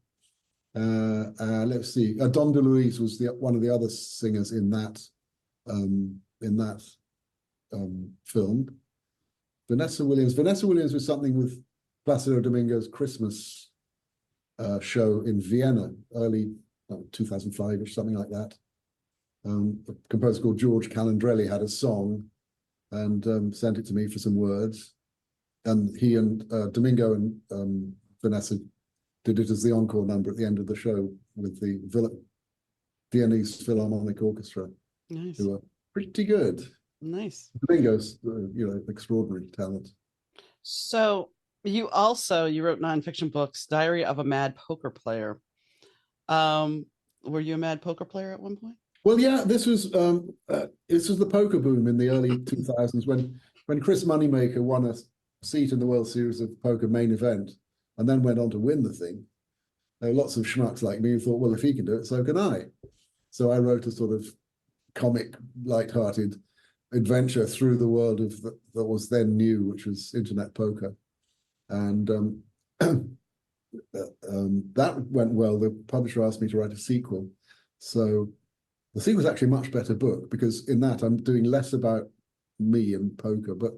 Let's see. Don DeLuise was one of the other singers in that film. Vanessa Williams was something with Placido Domingo's Christmas show in Vienna, early 2005 or something like that. A composer called George Calandrelli had a song and sent it to me for some words. And he and Domingo and Vanessa did it as the encore number at the end of the show with the Viennese Philharmonic Orchestra. Nice. Who were pretty good. Nice. Domingo's, extraordinary talent. So you wrote nonfiction books, Diary of a Mad Poker Player. Were you a mad poker player at one point? Well, yeah, this was the poker boom in the early 2000s when Chris Moneymaker won a seat in the World Series of Poker main event and then went on to win the thing. There were lots of schmucks like me who thought, well, if he can do it, so can I. So I wrote a sort of comic, light-hearted adventure through the world of that was then new, which was internet poker. And that went well. The publisher asked me to write a sequel. So the sequel was actually a much better book because in that I'm doing less about me and poker, but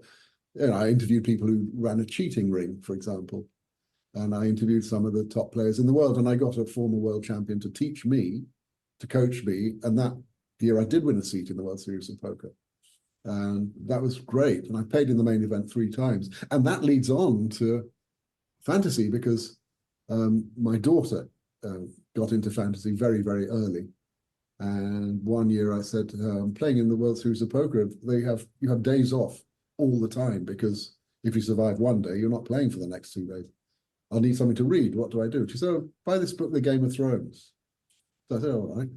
I interviewed people who ran a cheating ring, for example. And I interviewed some of the top players in the world, and I got a former world champion to teach me, to coach me. And that year I did win a seat in the World Series of Poker. And that was great. And I played in the main event 3 times. And that leads on to fantasy because my daughter got into fantasy very, very early. And one year I said, I'm playing in the World Series of Poker. You have days off all the time because if you survive one day, you're not playing for the next 2 days. I'll need something to read. What do I do? She said, oh, buy this book, The Game of Thrones. So I said, all right.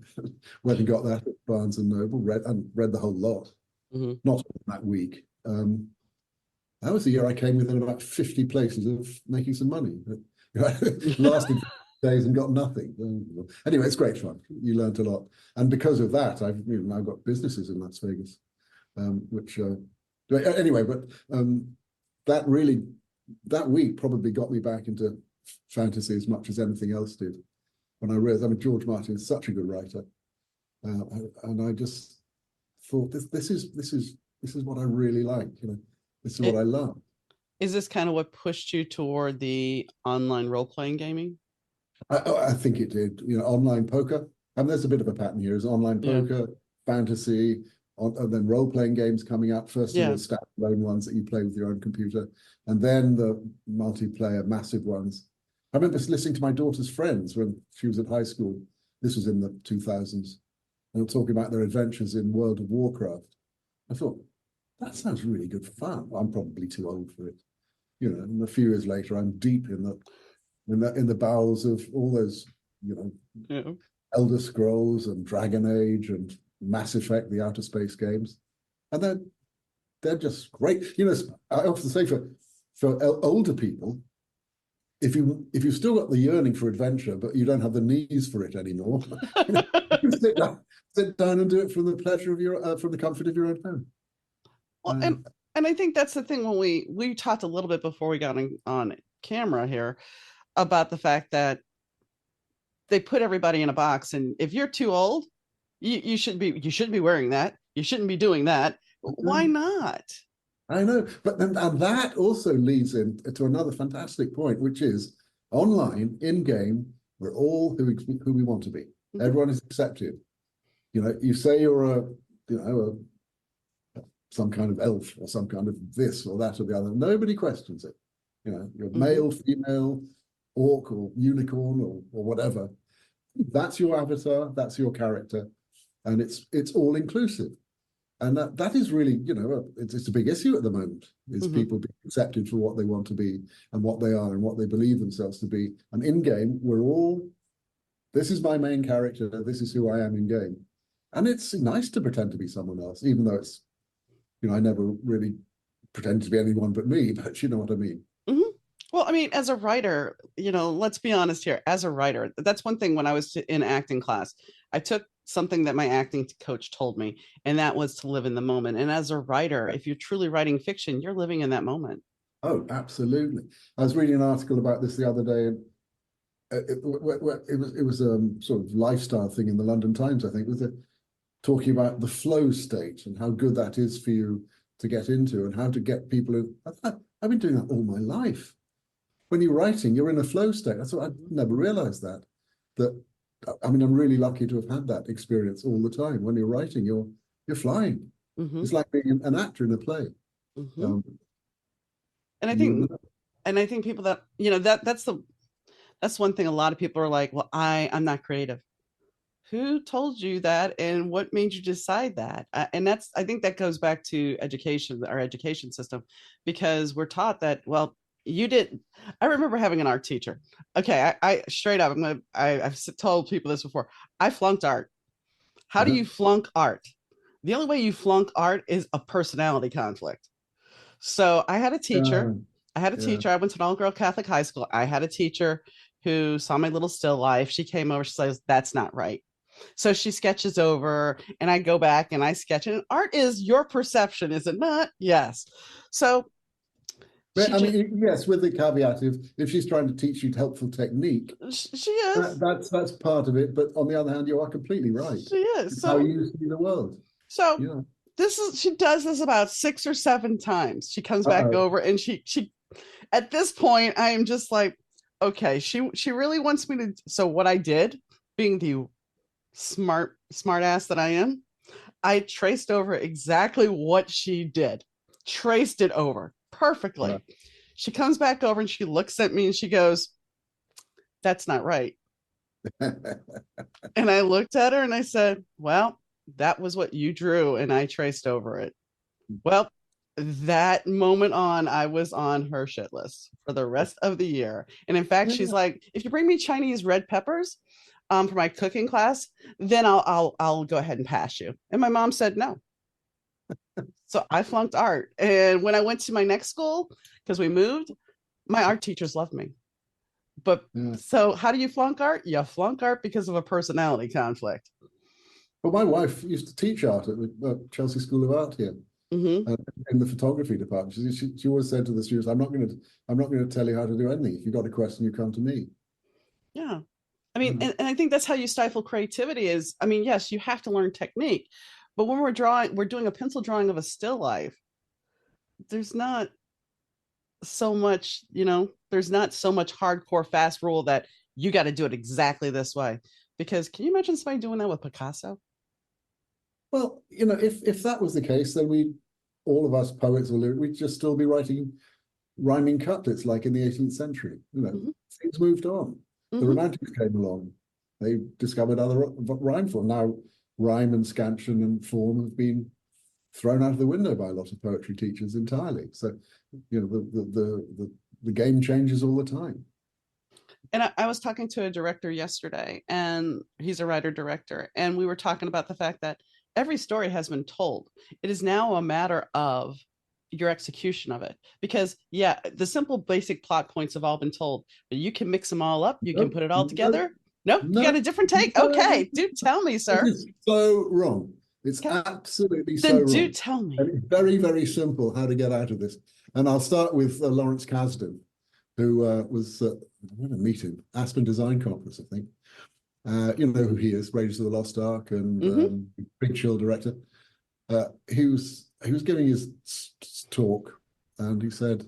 Went and got that at Barnes and Noble, read the whole lot. Mm-hmm. Not that week. That was the year I came within about 50 places of making some money. Lasted days and got nothing. Anyway, it's great fun. You learned a lot. And because of that, I've now got businesses in Las Vegas, anyway, but that week probably got me back into fantasy as much as anything else did. When I realized, George Martin is such a good writer. And I just thought this is what I really like, this is what I love. Is this kind of what pushed you toward the online role-playing gaming? I think it did. Online poker. There's a bit of a pattern here. Is online poker, fantasy, and then role-playing games coming out. First of all, standalone ones that you play with your own computer, and then the multiplayer, massive ones. I remember listening to my daughter's friends when she was at high school. This was in the 2000s. They were talking about their adventures in World of Warcraft. I thought, that sounds really good fun. I'm probably too old for it. And a few years later, I'm deep in the bowels of all those, Elder Scrolls and Dragon Age and Mass Effect, the outer space games. And they're just great. I often say for older people, if you've still got the yearning for adventure, but you don't have the knees for it anymore, you sit down and do it from the pleasure of from the comfort of your own home. Well, and I think that's the thing when we talked a little bit before we got on camera here about the fact that they put everybody in a box, and if you're too old, you shouldn't be wearing that. You shouldn't be doing that. Why not? I know, but then and that also leads into another fantastic point, which is online, in game, we're all who we want to be. Mhm. Everyone is accepted. You know, you say you're some kind of elf or some kind of this or that or the other. Nobody questions it. You know, you're male, female, orc or unicorn or whatever. That's your avatar. That's your character, and it's all inclusive. And that is really, you know, it's a big issue at the moment, is people being accepted for what they want to be and what they are and what they believe themselves to be. And in game, we're all, this is my main character, this is who I am in game. And it's nice to pretend to be someone else, even though it's, you know, I never really pretend to be anyone but me, but you know what I mean. Well, I mean, as a writer, you know, let's be honest here. As a writer, that's one thing when I was in acting class, I took something that my acting coach told me, and that was to live in the moment. And as a writer, if you're truly writing fiction, you're living in that moment. Oh, absolutely. I was reading an article about this the other day, and it was a sort of lifestyle thing in the London Times, I think, with talking about the flow state and how good that is for you to get into and how to get people in. I've been doing that all my life. When you're writing, you're in a flow state. That's what I never realized that. I mean, I'm really lucky to have had that experience all the time. When you're writing, you're flying. It's like being an actor in a play. And I think people that, you know, that's one thing a lot of people are like, well, I'm not creative. Who told you that, and what made you decide that? And I think that goes back to education, our education system, because we're taught that, well, you didn't. I remember having an art teacher. Okay, I straight up, I've told people this before. I flunked art. How do you flunk art? The only way you flunk art is a personality conflict. So I had a teacher. I went to an all-girl Catholic high school. I had a teacher who saw my little still life. She came over. She says, "That's not right." So she sketches over, and I go back and I sketch. And art is your perception, is it not? Yes. So. But, I mean, yes, with the caveat, if she's trying to teach you helpful technique, she is. That's part of it. But on the other hand, you are completely right. She is. It's how you see the world. So she does this about 6 or 7 times. She comes back over, and she at this point, I am just like, okay, she really wants me to. So what I did, being the smart ass that I am, I traced over exactly what she did. Traced it over perfectly. Right. She comes back over and she looks at me and she goes, "That's not right." And I looked at her and I said, "Well, that was what you drew and I traced over it." Well, that moment on, I was on her shit list for the rest of the year. And in fact, she's like, "If you bring me Chinese red peppers for my cooking class, then I'll go ahead and pass you." And my mom said no. So I flunked art. And when I went to my next school, because we moved, my art teachers loved me. But so how do you flunk art? You flunk art because of a personality conflict. Well, my wife used to teach art at the Chelsea School of Art here, in the photography department. She always said to the students, I'm not going to tell you how to do anything. If you've got a question, you come to me. Yeah. I mean, and I think that's how you stifle creativity is, I mean, yes, you have to learn technique. But when we're doing a pencil drawing of a still life, there's not so much, there's not so much hardcore fast rule that you got to do it exactly this way. Because can you imagine somebody doing that with Picasso? Well, if that was the case, then all of us poets we'd just still be writing rhyming couplets like in the 18th century. Things moved on. The Romantics came along. They discovered other rhyme forms. Now rhyme and scansion and form have been thrown out of the window by a lot of poetry teachers entirely. So, the game changes all the time. And I was talking to a director yesterday, and he's a writer-director, and we were talking about the fact that every story has been told. It is now a matter of your execution of it. Because, the simple basic plot points have all been told, but you can mix them all up. You can put it all together. Nope, you got a different take? Okay, do tell me, sir. This is so wrong. It's absolutely so wrong. Then do tell me. And it's very, very simple how to get out of this. And I'll start with Lawrence Kasdan, who was, I want to meet him, Aspen Design Conference, I think. You know who he is, Raiders of the Lost Ark and Mm-hmm. Big Chill director. He was giving his talk, and he said,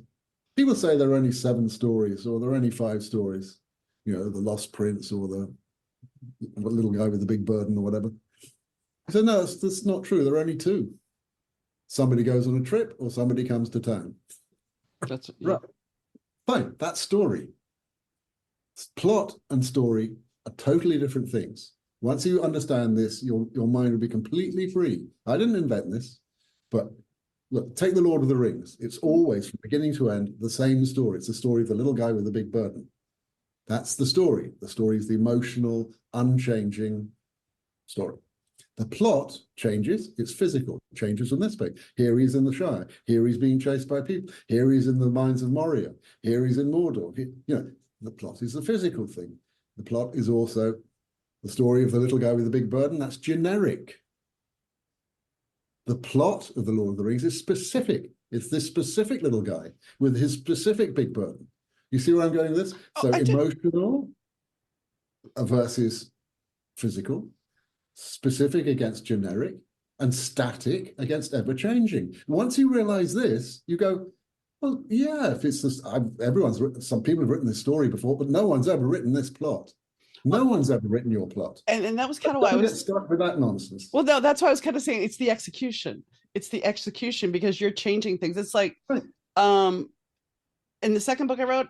people say there are only 7 stories, or there are only 5 stories. You know, the Lost Prince, or the little guy with the big burden, or whatever. He said, no, that's not true. There are only 2. Somebody goes on a trip, or somebody comes to town. That's Right. Fine, that's story. Plot and story are totally different things. Once you understand this, your mind will be completely free. I didn't invent this, but look, take the Lord of the Rings. It's always, from beginning to end, the same story. It's the story of the little guy with the big burden. That's the story. The story is the emotional, unchanging story. The plot changes. It's physical. It changes from this page. Here he's in the Shire. Here he's being chased by people. Here he's in the mines of Moria. Here he's in Mordor. The plot is the physical thing. The plot is also the story of the little guy with the big burden. That's generic. The plot of The Lord of the Rings is specific. It's this specific little guy with his specific big burden. You see where I'm going with this? So emotional versus physical, specific against generic, and static against ever-changing. Once you realize this, you go, well, yeah, if it's this, some people have written this story before, but no one's ever written this plot. No one's ever written your plot. And that was kind of why I was get stuck with that nonsense. Well, no, that's why I was kind of saying it's the execution. It's the execution, because you're changing things. It's like, Right. In the second book I wrote,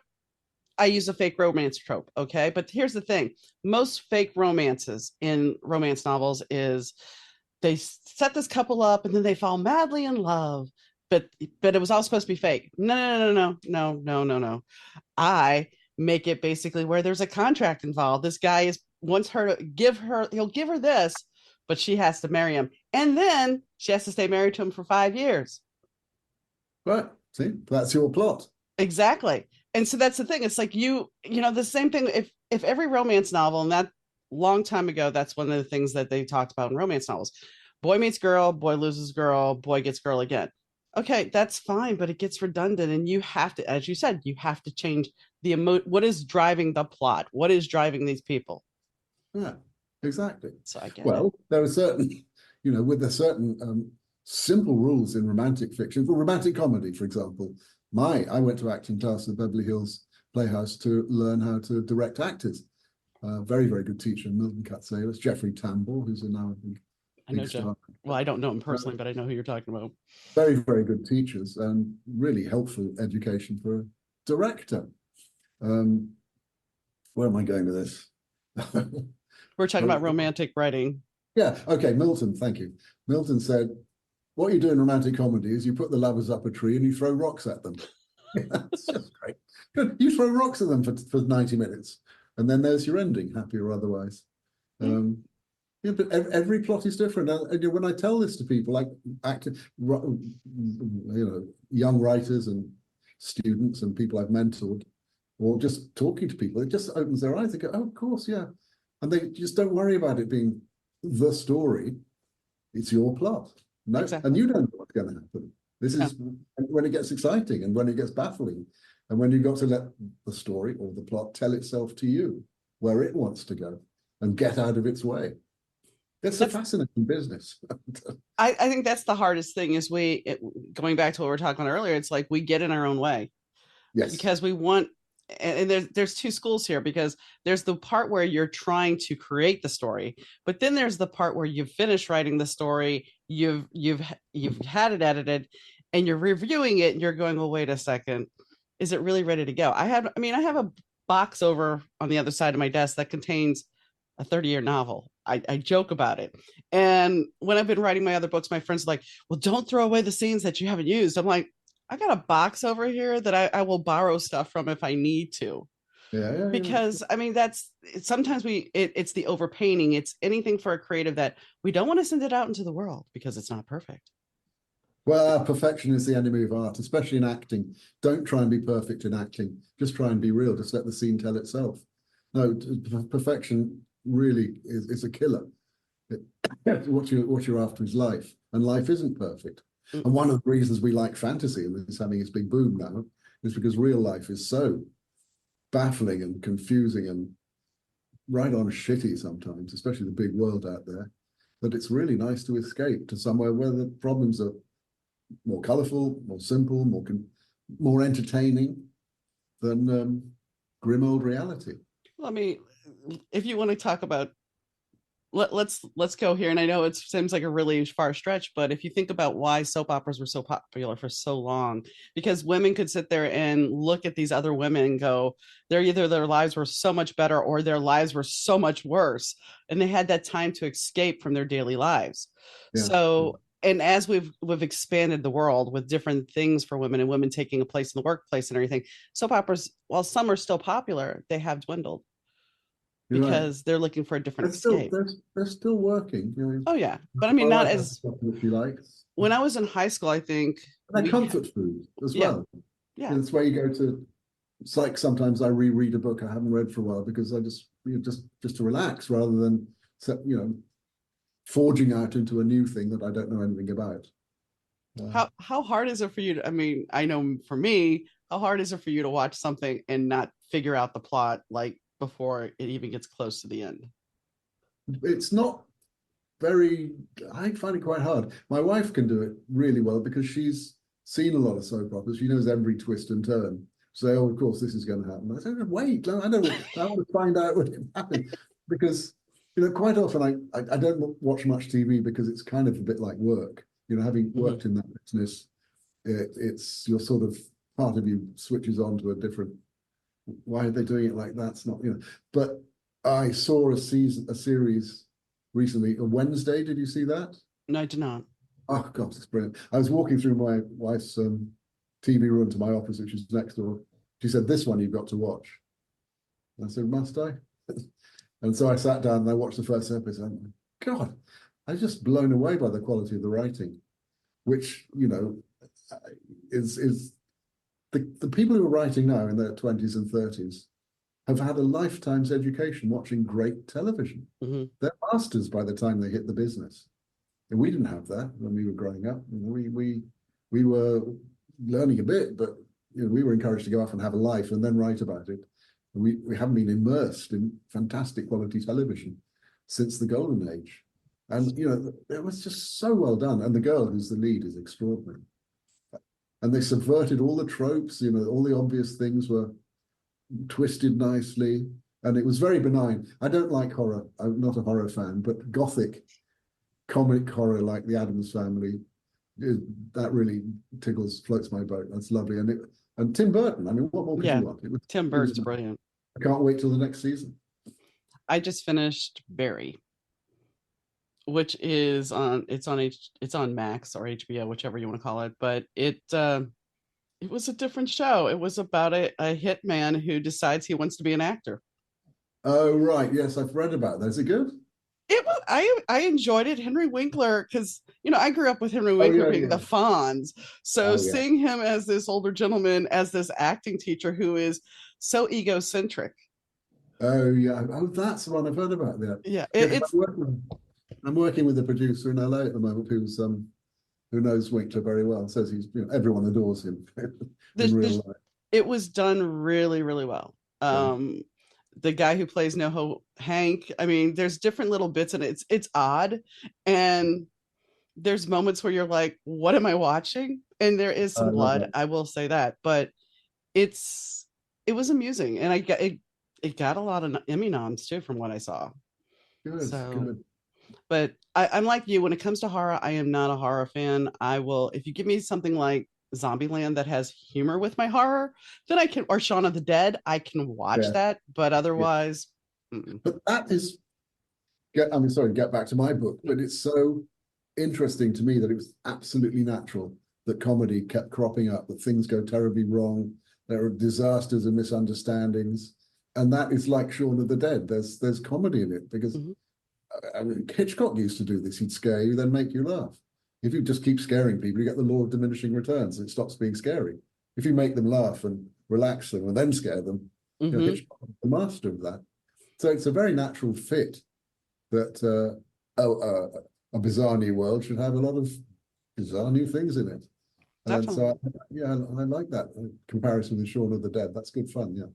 I use a fake romance trope. Okay. But here's the thing. Most fake romances in romance novels is they set this couple up and then they fall madly in love, but it was all supposed to be fake. No. I make it basically where there's a contract involved. This guy wants her to he'll give her this, but she has to marry him. And then she has to stay married to him for 5 years. Right. See, that's your plot. Exactly. And so that's the thing. It's like you know, the same thing. If every romance novel, and that long time ago, that's one of the things that they talked about in romance novels. Boy meets girl, boy loses girl, boy gets girl again. Okay, that's fine, but it gets redundant, and you have to, as you said, you have to change what is driving the plot? What is driving these people? Yeah, exactly. So I get well, it. There are certain, with the certain simple rules in romantic fiction, for romantic comedy, for example. I went to acting class at Beverly Hills Playhouse to learn how to direct actors. Very, very good teacher, Milton Katsalis, Jeffrey Tambor, who's now I know Jeff. Well, I don't know him personally, but I know who you're talking about. Very, very good teachers and really helpful education for a director. Where am I going with this? We're talking about romantic writing. Yeah, okay, Milton, thank you. Milton said, what you do in romantic comedy is you put the lovers up a tree and you throw rocks at them. That's just great. Good. You throw rocks at them for 90 minutes, and then there's your ending, happy or otherwise. Yeah, but every plot is different. And when I tell this to people, like young writers and students and people I've mentored, or just talking to people, it just opens their eyes. They go, "Oh, of course, yeah," and they just don't worry about it being the story. It's your plot. No, exactly. And you don't know what's going to happen. This is when it gets exciting and when it gets baffling, and when you've got to let the story or the plot tell itself to you where it wants to go and get out of its way. That's a fascinating business. I think that's the hardest thing is going back to what we were talking about earlier, it's like we get in our own way. Yes. Because we want, and there's 2 schools here, because there's the part where you're trying to create the story, but then there's the part where you've finished writing the story, you've had it edited, and you're reviewing it, and you're going, well, wait a second, is it really ready to go? I have a box over on the other side of my desk that contains a 30-year novel. I joke about it. And when I've been writing my other books, my friends are like, well, don't throw away the scenes that you haven't used. I'm like, I got a box over here that I will borrow stuff from if I need to. Yeah. Because I mean, sometimes it's the overpainting. It's anything for a creative that we don't want to send it out into the world because it's not perfect. Well, perfection is the enemy of art, especially in acting. Don't try and be perfect in acting. Just try and be real. Just let the scene tell itself. No, perfection really is a killer. What you're after is life, and life isn't perfect. Mm-hmm. And one of the reasons we like fantasy and it's having its big boom now is because real life is so baffling and confusing and right on shitty sometimes, especially the big world out there, that it's really nice to escape to somewhere where the problems are more colorful, more simple, more entertaining than grim old reality. Well, I mean, if you want to talk about, let's go here. And I know it seems like a really far stretch, but if you think about why soap operas were so popular for so long, because women could sit there and look at these other women and go, they're either their lives were so much better or their lives were so much worse, and they had that time to escape from their daily lives. Yeah. So, and as we've expanded the world with different things for women and women taking a place in the workplace and everything, soap operas, while some are still popular, they have dwindled You're right. because they're looking for a different escape. They're still working. You know, Oh yeah, but I mean, my not wife has as stuff that she likes. when I was in high school. I think And they're comfort food as yeah, well. yeah. It's where you go to. It's like sometimes I reread a book I haven't read for a while because I just to relax rather than forging out into a new thing that I don't know anything about. How hard is it for you to, I mean, I know for me, how hard is it for you to watch something and not figure out the plot like before it even gets close to the end? It's not I find it quite hard. My wife can do it really well because she's seen a lot of soap operas. She knows every twist and turn. So, oh, of course, this is going to happen. I said, wait, I don't. I want to find out what happened because quite often I don't watch much TV because it's kind of a bit like work. Having worked in that business, it's your sort of part of you switches on to a different. Why are they doing it like that? It's not. But I saw a series recently. A Wednesday, did you see that? No, I did not. Oh God, it's brilliant. I was walking through my wife's TV room to my office, which is next door. She said, "This one you've got to watch." And I said, "Must I?" And so I sat down and I watched the first episode. God, I was just blown away by the quality of the writing, which is the people who are writing now in their 20s and 30s have had a lifetime's education watching great television. They're masters by the time they hit the business. And we didn't have that when we were growing up. We were learning a bit, but we were encouraged to go off and have a life and then write about it. We haven't been immersed in fantastic quality television since the golden age. And it was just so well done. And the girl who's the lead is extraordinary. And they subverted all the tropes, all the obvious things were twisted nicely. And it was very benign. I don't like horror. I'm not a horror fan, but gothic comic horror like The Addams Family, that really floats my boat. That's lovely. And Tim Burton, I mean, what more could you want? Tim Burton's brilliant. I can't wait till the next season. I just finished Barry, which is on Max or HBO, whichever you want to call it. But it was a different show. It was about a hitman who decides he wants to be an actor. Oh right, yes, I've read about that. Is it good? It was. I enjoyed it. Henry Winkler, because I grew up with Henry Winkler being the Fonz. So seeing him as this older gentleman, as this acting teacher who is so egocentric. Oh yeah. Oh, that's the one I've heard about. Yeah. I'm working with a producer in LA at the moment who knows Winkler very well. Says he's everyone adores him in real life. It was done really, really well. The guy who plays NoHo Hank, I mean, there's different little bits and it's odd. And there's moments where you're like, what am I watching? And there is some blood, I will say that, but it was amusing. And it got a lot of Emmy noms too, from what I saw. Good. But I'm like you, when it comes to horror, I am not a horror fan. If you give me something like Zombieland that has humor with my horror, then I can, or Shaun of the Dead, I can watch that, but otherwise. But that is, get back to my book, but it's so interesting to me that it was absolutely natural that comedy kept cropping up, that things go terribly wrong, there are disasters and misunderstandings, and that is like Shaun of the Dead. There's comedy in it because I mean, Hitchcock used to do this. He'd scare you, then make you laugh. If you just keep scaring people, you get the law of diminishing returns. It stops being scary. If you make them laugh and relax them and then scare them, Hitchcock is the master of that. So it's a very natural fit that a bizarre new world should have a lot of bizarre new things in it. Definitely. And so I like that comparison with Shaun of the Dead. That's good fun, yeah.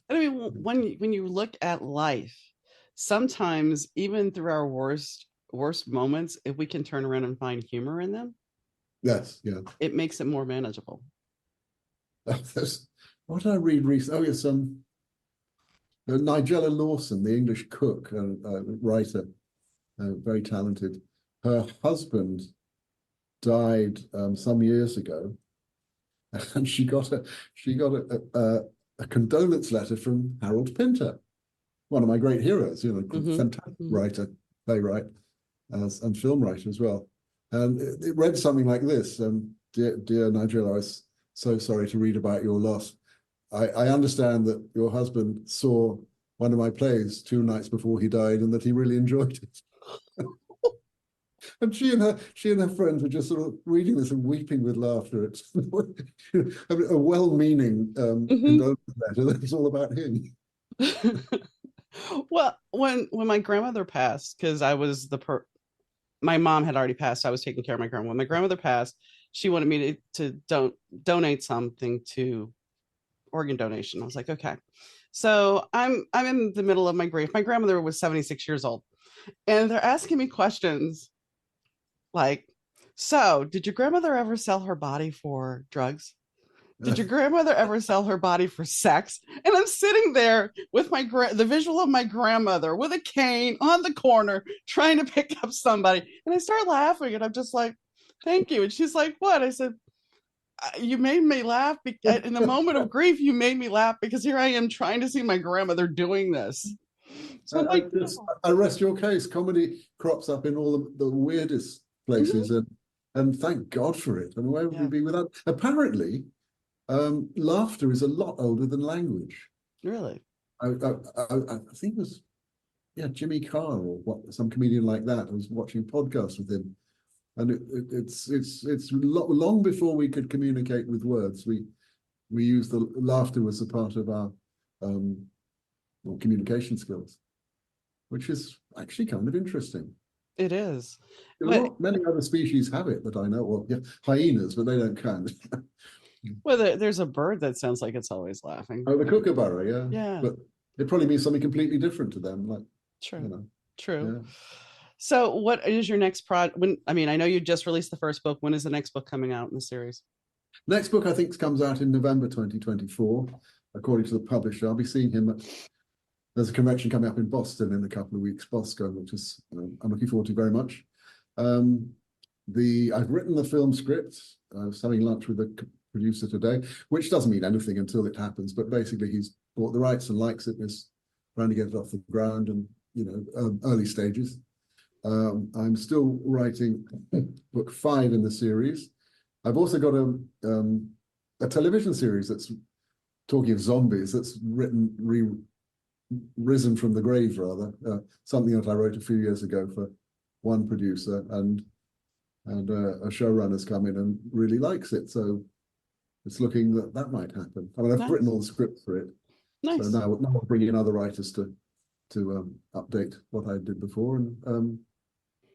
I mean, when you look at life, sometimes even through our worst moments, if we can turn around and find humor in them, Yes, yeah. it makes it more manageable. What did I read recently? Oh, yes, Nigella Lawson, the English cook, writer, very talented. Her husband died some years ago, and she got a condolence letter from Harold Pinter, one of my great heroes, fantastic writer, playwright, and film writer as well. And it read something like this: Dear Nigella, I was so sorry to read about your loss. I understand that your husband saw one of my plays 2 nights before he died and that he really enjoyed it. And she and her friends were just sort of reading this and weeping with laughter. It's a well-meaning condolence letter that's all about him. Well, when my grandmother passed, because I was my mom had already passed, so I was taking care of my grandma. When my grandmother passed, she wanted me to donate something to organ donation. I was like, okay. So I'm in the middle of my grief. My grandmother was 76 years old, and they're asking me questions like, so did your grandmother ever sell her body for drugs? Did your grandmother ever sell her body for sex? And I'm sitting there with the visual of my grandmother with a cane on the corner trying to pick up somebody. And I start laughing and I'm just like, thank you. And she's like, what? I said, you made me laugh. In the moment of grief, you made me laugh because here I am trying to see my grandmother doing this. So I'm like, I rest your case. Comedy crops up in all the weirdest places, and thank God for it. And where would we be without? Apparently, laughter is a lot older than language. Really? I think it was Jimmy Carr or some comedian like that. I was watching podcasts with him, and it's long before we could communicate with words. We used the laughter was a part of our communication skills, which is actually kind of interesting. It is. Not many other species have it that I know. Well, hyenas, but they don't count. Well, there's a bird that sounds like it's always laughing. Oh, the kookaburra, yeah. Yeah. But it probably means something completely different to them. Like, true. True. Yeah. So what is your next project? I know you just released the first book. When is the next book coming out in the series? Next book, I think, comes out in November 2024, according to the publisher. I'll be seeing him there's a convention coming up in Boston in a couple of weeks, Bosco, which is I'm looking forward to very much. I've written the film script. I was having lunch with the producer today, which doesn't mean anything until it happens. But basically, he's bought the rights and likes it. And is trying to get it off the ground, and early stages. I'm still writing book 5 in the series. I've also got a television series that's talking of zombies. That's risen from the grave, rather. Something that I wrote a few years ago for one producer, and a showrunner's come in and really likes it. So it's looking that might happen. I mean, I've written all the script for it. Nice. So now I'll bring in other writers to update what I did before, and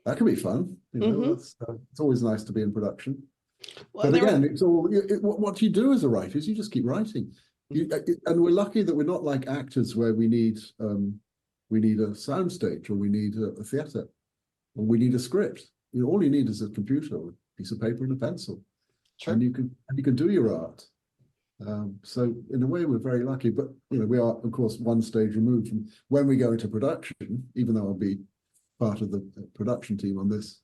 that can be fun. It's always nice to be in production. Well, but again, it's all what you do as a writer is you just keep writing. And we're lucky that we're not like actors where we need a soundstage, or we need a theatre, or we need a script. All you need is a computer, a piece of paper, and a pencil, and you can do your art. So in a way, we're very lucky. But we are, of course, one stage removed from when we go into production. Even though I'll be part of the production team on this,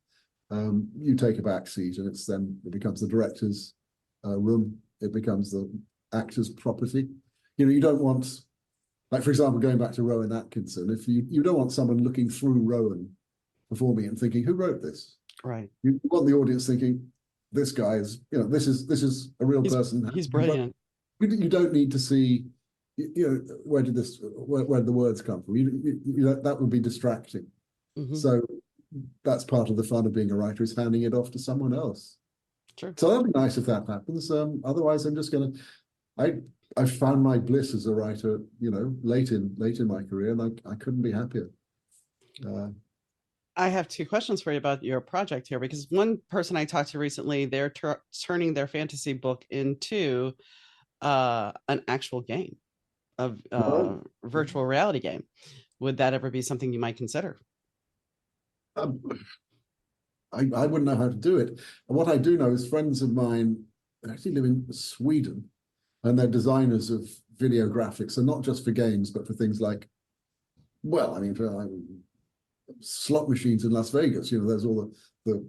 you take a back seat, and it becomes the director's room. It becomes the actor's property. You don't want, like, for example, going back to Rowan Atkinson, if you don't want someone looking through Rowan performing and thinking, who wrote this? Right. You want the audience thinking, this guy is, this is a real person. He's brilliant. You don't need to see, where did the words come from? That would be distracting. So that's part of the fun of being a writer, is handing it off to someone else. Sure. So that'd be nice if that happens. Otherwise, I'm just gonna. I found my bliss as a writer, late in my career, and I couldn't be happier. I have 2 questions for you about your project here, because one person I talked to recently, they're turning their fantasy book into an actual game, of virtual reality game. Would that ever be something you might consider? Um, I wouldn't know how to do it. And what I do know is friends of mine actually live in Sweden, and they're designers of video graphics, and not just for games, but for things like, well, I mean, for slot machines in Las Vegas. There's all the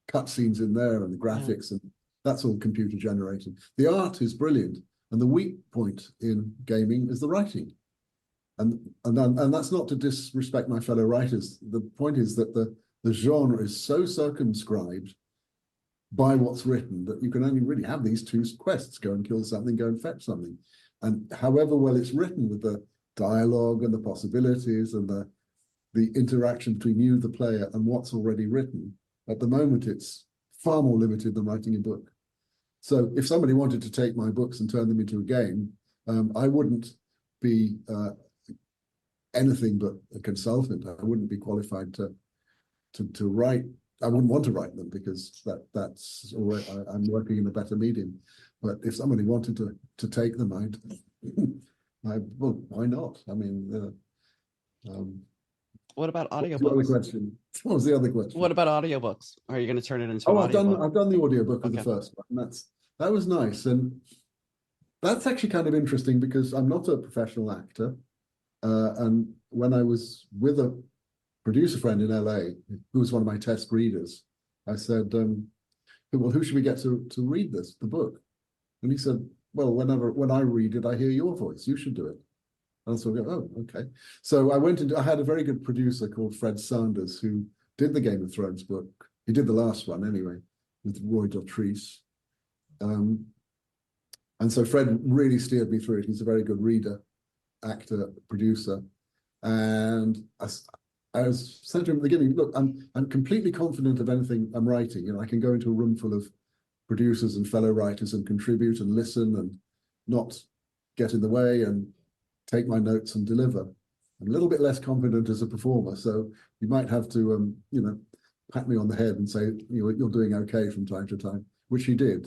cut scenes in there and the graphics, and that's all computer generated. The art is brilliant, and the weak point in gaming is the writing. And that's not to disrespect my fellow writers. The point is that the genre is so circumscribed by what's written that you can only really have these two quests: go and kill something, go and fetch something. And however well it's written, with the dialogue and the possibilities and the interaction between you, the player, and what's already written, at the moment it's far more limited than writing a book. So if somebody wanted to take my books and turn them into a game, I wouldn't be anything but a consultant. I wouldn't be qualified to write. I wouldn't want to write them, because that's already, I'm working in a better medium. But if somebody wanted to take them, well, why not? I mean, what about what audiobooks? What was the other question? What about audiobooks? Are you going to turn it into Oh, an I've done audiobook? the audiobook of Okay. the first one. That was nice. And that's actually kind of interesting, because I'm not a professional actor. And when I was with a producer friend in LA, who was one of my test readers, I said, well, who should we get to read the book? And he said, well, when I read it, I hear your voice. You should do it. And so I go, oh, okay. So I had a very good producer called Fred Sanders, who did the Game of Thrones book. He did the last one anyway, with Roy Dotrice. And so Fred really steered me through it. He's a very good reader, actor, producer. And I was saying to him at the beginning, look, I'm completely confident of anything I'm writing. I can go into a room full of producers and fellow writers and contribute and listen and not get in the way and take my notes and deliver. I'm a little bit less confident as a performer, so you might have to, pat me on the head and say, you're doing okay from time to time, which he did.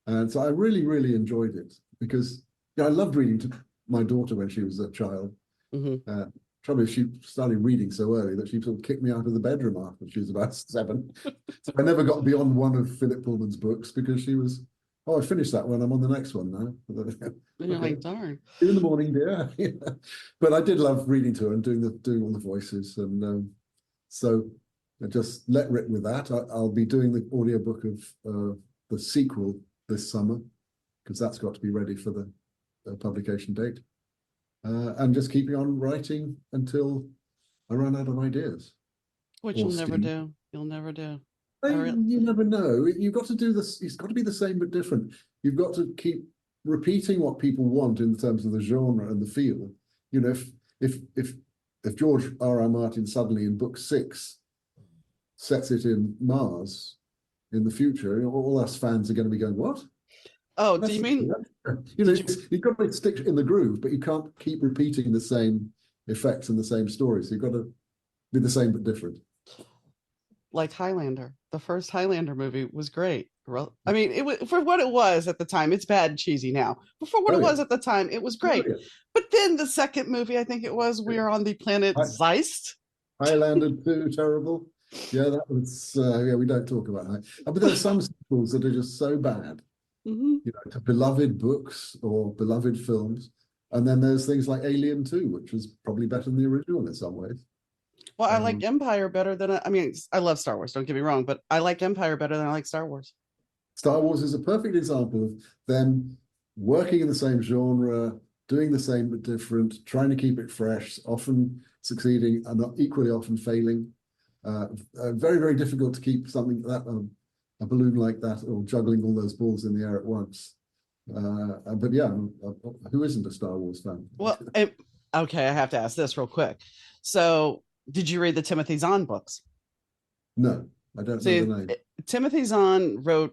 And so I really, really enjoyed it, because I loved reading to my daughter when she was a child. Mm-hmm. Trouble is, she started reading so early that she sort of kicked me out of the bedroom after she was about 7. So I never got beyond one of Philip Pullman's books, because she was, oh, I finished that one, I'm on the next one now. And you're like, darn. In the morning, dear. But I did love reading to her and doing all the voices. And so I just let rip with that. I'll be doing the audiobook of the sequel this summer, because that's got to be ready for the publication date. And just keeping on writing until I run out of ideas. Which you'll never do. You'll never do. You never know. You've got to do this. It's got to be the same but different. You've got to keep repeating what people want in terms of the genre and the feel. If George R.R. Martin suddenly in book 6 sets it in Mars in the future, all us fans are going to be going, what? Oh, do you mean? You've got to stick in the groove, but you can't keep repeating the same effects and the same stories. You've got to be the same but different. Like Highlander. The first Highlander movie was great. I mean, it was, for what it was at the time. It's bad and cheesy now, but for what it was at the time, it was great. But then the second movie, I think it was, we are on the planet Zeist. Highlander 2, terrible. Yeah, that was. We don't talk about that. But there are some sequels that are just so bad. Mm-hmm. To beloved books or beloved films, and then there's things like Alien 2, which was probably better than the original in some ways. Well, I like Empire better than I love Star Wars, don't get me wrong, but I like Empire better than I like Star Wars. Star Wars is a perfect example of them working in the same genre, doing the same but different, trying to keep it fresh, often succeeding and not equally often failing. Very, very difficult to keep something that a balloon like that, or juggling all those balls in the air at once. But yeah, who isn't a Star Wars fan? Well, okay, I have to ask this real quick. So, did you read the Timothy Zahn books? No, I don't know the name. Timothy Zahn wrote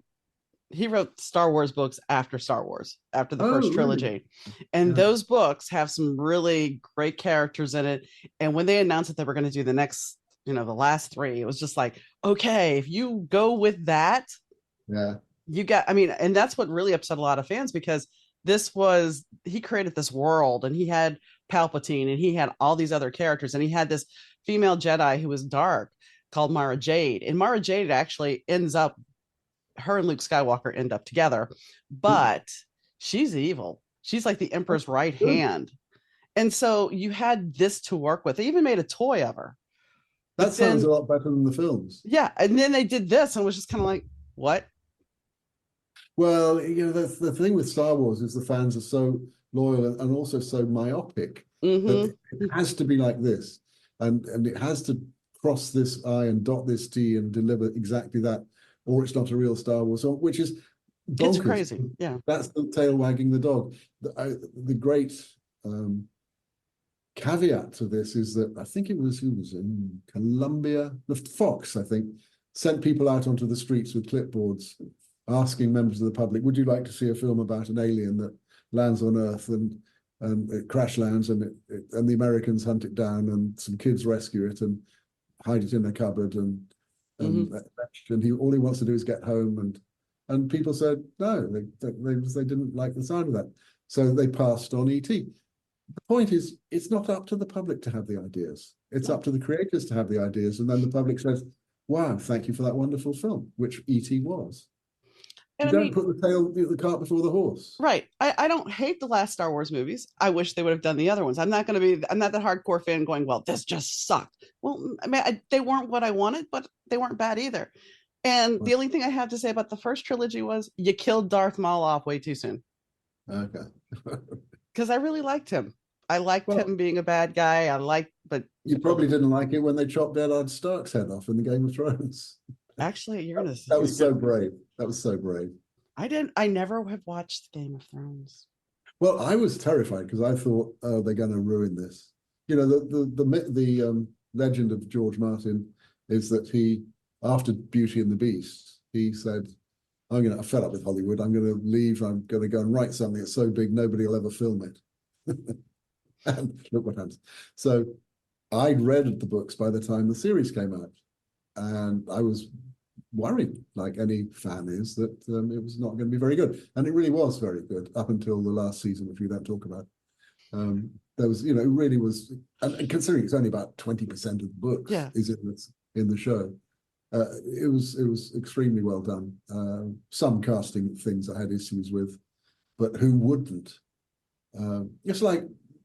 Star Wars books after Star Wars, after the first trilogy. Really? And those books have some really great characters in it. And when they announced that they were going to do the next, the last 3, it was just like, okay, if you go with that, you got, and that's what really upset a lot of fans, because he created this world and he had Palpatine, and he had all these other characters, and he had this female Jedi who was dark called Mara Jade, and Mara Jade actually ends up, her and Luke Skywalker end up together, but she's evil. She's like the Emperor's right hand. And so you had this to work with. They even made a toy of her. That sounds a lot better than the films. Yeah. And then they did this and was just kind of like, what? Well, the thing with Star Wars is the fans are so loyal and also so myopic that it has to be like this. And it has to cross this I and dot this T and deliver exactly that, or it's not a real Star Wars, which is bonkers. It's crazy. Yeah. That's the tail wagging the dog. The great caveat to this is that I think who was in Columbia, the Fox, I think, sent people out onto the streets with clipboards asking members of the public, would you like to see a film about an alien that lands on Earth and it crash lands and the Americans hunt it down and some kids rescue it and hide it in a cupboard and all he wants to do is get home, and people said no, they didn't like the sound of that, so they passed on E.T. The point is, it's not up to the public to have the ideas. It's up to the creators to have the ideas, and then the public says, wow, thank you for that wonderful film, which E.T. was. And you don't put the cart before the horse. Right. I don't hate the last Star Wars movies. I wish they would have done the other ones. I'm not that hardcore fan going, well, this just sucked. Well, I mean, they weren't what I wanted, but they weren't bad either. And the only thing I have to say about the first trilogy was you killed Darth Maul off way too soon. Okay. Because I really liked him. I liked him being a bad guy. But you probably didn't like it when they chopped Eddard Stark's head off in the Game of Thrones. Actually, that was so brave. That was so brave. I never have watched Game of Thrones. Well, I was terrified because I thought, oh, they're going to ruin this. You know, the legend of George Martin is that he, after Beauty and the Beast, he said, I'm fed up with Hollywood. I'm going to leave. I'm going to go and write something that's so big nobody will ever film it. And look what happens. So I'd read the books by the time the series came out, and I was worried, like any fan is, that it was not going to be very good. And it really was very good up until the last season, which we don't talk about. There was, it really was, and considering it's only about 20% of the books is in the show, it was extremely well done. Some casting things I had issues with, but who wouldn't? It's like,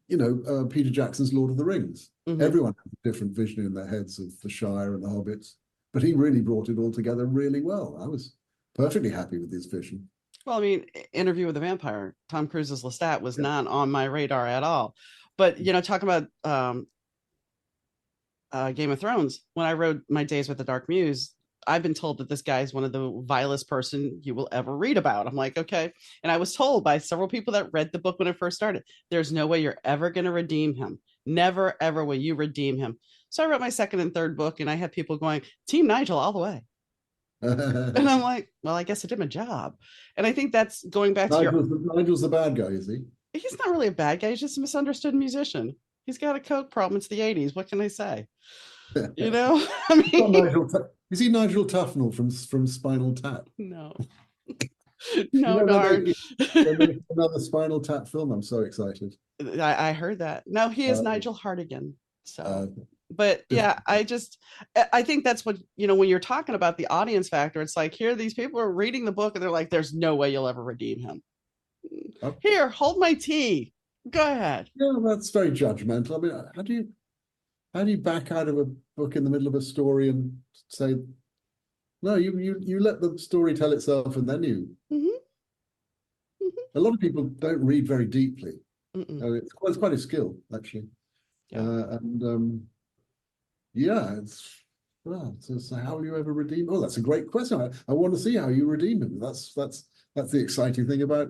Peter Jackson's Lord of the Rings. Everyone has a different vision in their heads of the Shire and the Hobbits, but he really brought it all together really well. I was perfectly happy with his vision. Well, I mean, Interview with the Vampire, Tom Cruise's Lestat was not on my radar at all. But, talking about Game of Thrones, when I wrote My Days with the Dark Muse, I've been told that this guy is one of the vilest person you will ever read about. I'm like, okay. And I was told by several people that read the book when it first started, there's no way you're ever going to redeem him. Never, ever will you redeem him. So I wrote my second and third book, and I had people going, Team Nigel all the way. And I'm like, well, I guess I did my job. And I think that's going back to Nigel's the bad guy, is he? He's not really a bad guy. He's just a misunderstood musician. He's got a coke problem. It's the 80s. What can I say? I mean, is he Nigel Tufnell from Spinal Tap? No. No, darn. Another Spinal Tap film. I'm so excited. I heard that. No, he is Nigel Hartigan. So, but yeah, I think that's what, when you're talking about the audience factor, it's like, here, these people are reading the book and they're like, there's no way you'll ever redeem him. Okay. Here, hold my tea. Go ahead. Yeah, that's very judgmental. I mean, how do you back out of a book in the middle of a story and say, no, you let the story tell itself and then you. A lot of people don't read very deeply. It's quite a skill, actually. Yeah. So how will you ever redeem? Oh, that's a great question. I want to see how you redeem him. That's the exciting thing about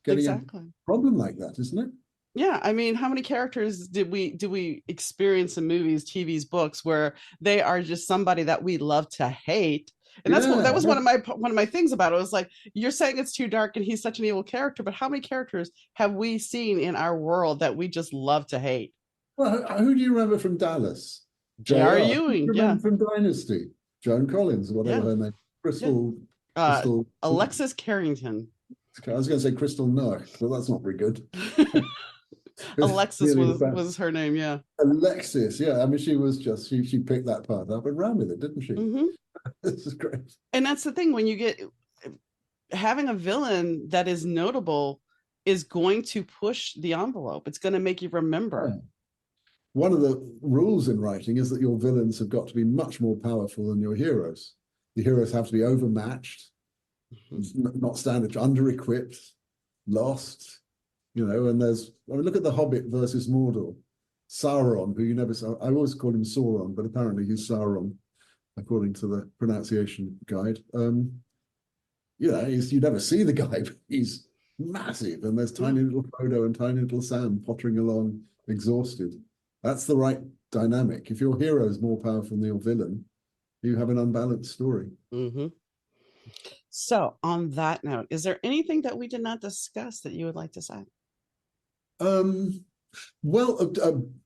getting a problem like that, isn't it? Yeah, I mean, how many characters did we experience in movies, TVs, books where they are just somebody that we love to hate? And that was one of my things about it. It was like, you're saying it's too dark and he's such an evil character, but how many characters have we seen in our world that we just love to hate? Well, who do you remember from Dallas? J.R. Ewing, from Dynasty, Joan Collins, whatever her name, Crystal. Alexis Carrington. I was going to say Crystal Nook, but that's not very good. Alexis Really was her name, yeah. Alexis, yeah. I mean, she was just she picked that part up and ran with it, didn't she? Hmm. This is great. And that's the thing, when you get having a villain that is notable is going to push the envelope. It's going to make you remember. Yeah. One of the rules in writing is that your villains have got to be much more powerful than your heroes. The heroes have to be overmatched, not standard, under-equipped, lost, and look at The Hobbit versus Mordor. Sauron, who you never saw, I always call him Sauron, but apparently he's Sauron, according to the pronunciation guide. You never see the guy, but he's massive, and there's tiny little Frodo and tiny little Sam pottering along, exhausted. That's the right dynamic. If your hero is more powerful than your villain, you have an unbalanced story. Mm-hmm. So, on that note, is there anything that we did not discuss that you would like to say? Well,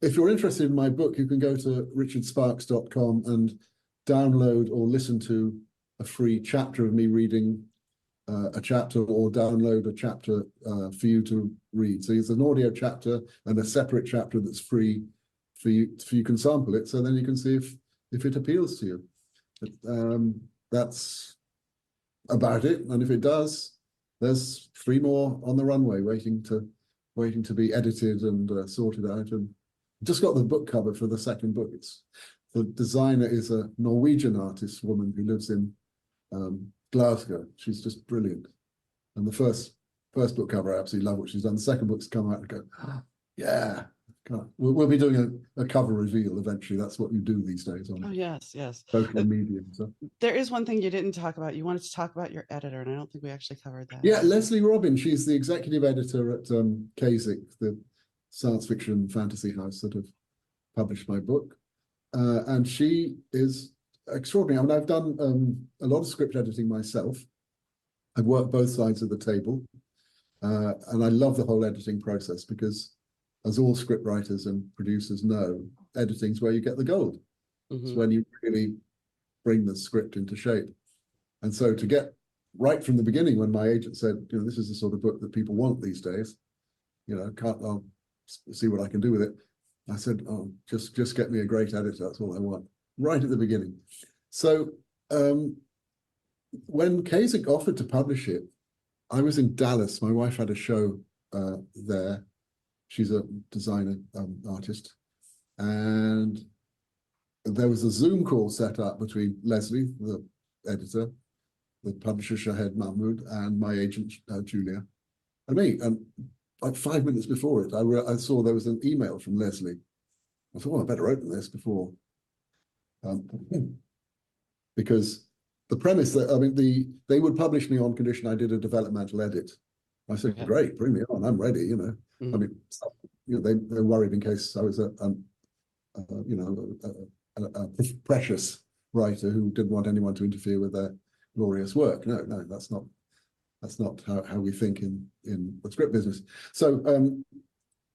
if you're interested in my book, you can go to richardsparks.com and download or listen to a free chapter of me reading a chapter, or download a chapter for you to read. So it's an audio chapter and a separate chapter that's free for you. You can sample it, so then you can see if it appeals to you. That's about it. And if it does, there's 3 more on the runway waiting to be edited and sorted out. And just got the book cover for the second book. The designer is a Norwegian artist woman who lives in Glasgow. She's just brilliant. And the first book cover, I absolutely love what she's done. The second book's come out and go, yeah. We'll be doing a cover reveal eventually. That's what you do these days on yes. social media. So. There is one thing you didn't talk about. You wanted to talk about your editor, and I don't think we actually covered that. Yeah, Leslie Robin. She's the executive editor at Kasich, the science fiction fantasy house that have published my book. And she is extraordinary. I mean, I've done a lot of script editing myself. I've worked both sides of the table. And I love the whole editing process because, as all script writers and producers know, editing's where you get the gold. It's when you really bring the script into shape. And so to get right from the beginning, when my agent said, this is the sort of book that people want these days, I'll see what I can do with it. I said, just get me a great editor. That's all I want. Right at the beginning. So when Kasich offered to publish it, I was in Dallas. My wife had a show there. She's a designer, artist. And there was a Zoom call set up between Leslie, the editor, the publisher, Shahed Mahmood, and my agent, Julia, and me. And like 5 minutes before it, I saw there was an email from Leslie. I thought, I better open this before. Because the premise that, they would publish me on condition I did a developmental edit. I said, great, bring me on, I'm ready, I mean, they're worried in case I was a precious writer who didn't want anyone to interfere with their glorious work. No, that's not how we think in the script business. So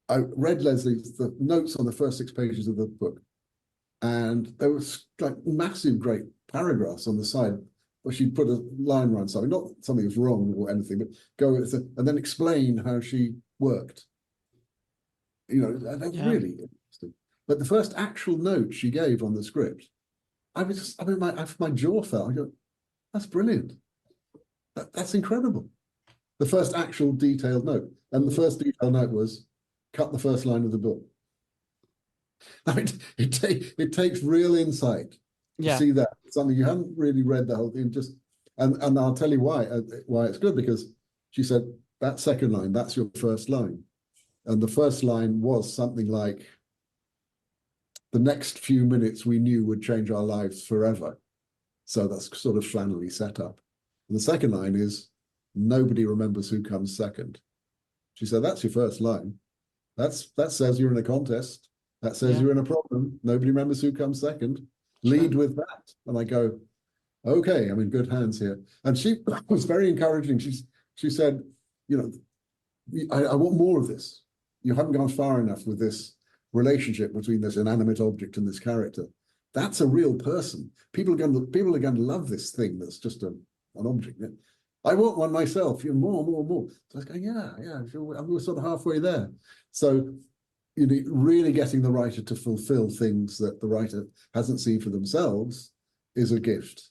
I read Leslie's the notes on the first 6 pages of the book, and there was like massive, great paragraphs on the side where she put a line around something, not something was wrong or anything, but go and then explain how she worked. That was really interesting. But the first actual note she gave on the script, my jaw fell. I go, that's brilliant. That's incredible. The first actual detailed note. And the first detailed note was, cut the first line of the book. Now, it takes real insight to see that. Something you haven't really read the whole thing, and I'll tell you why it's good, because she said, that second line, that's your first line. And the first line was something like, the next few minutes we knew would change our lives forever. So that's sort of flannelly set up. And the second line is, nobody remembers who comes second. She said, that's your first line. That says you're in a contest. That says you're in a problem. Nobody remembers who comes second. Lead with that. And I go, okay, I'm in good hands here. And she was very encouraging. She said, I want more of this. You haven't gone far enough with this relationship between this inanimate object and this character. That's a real person. People are going to love this thing that's just an object. I want one myself. More. So I was going, yeah. Sure. I was sort of halfway there. So, really getting the writer to fulfill things that the writer hasn't seen for themselves is a gift,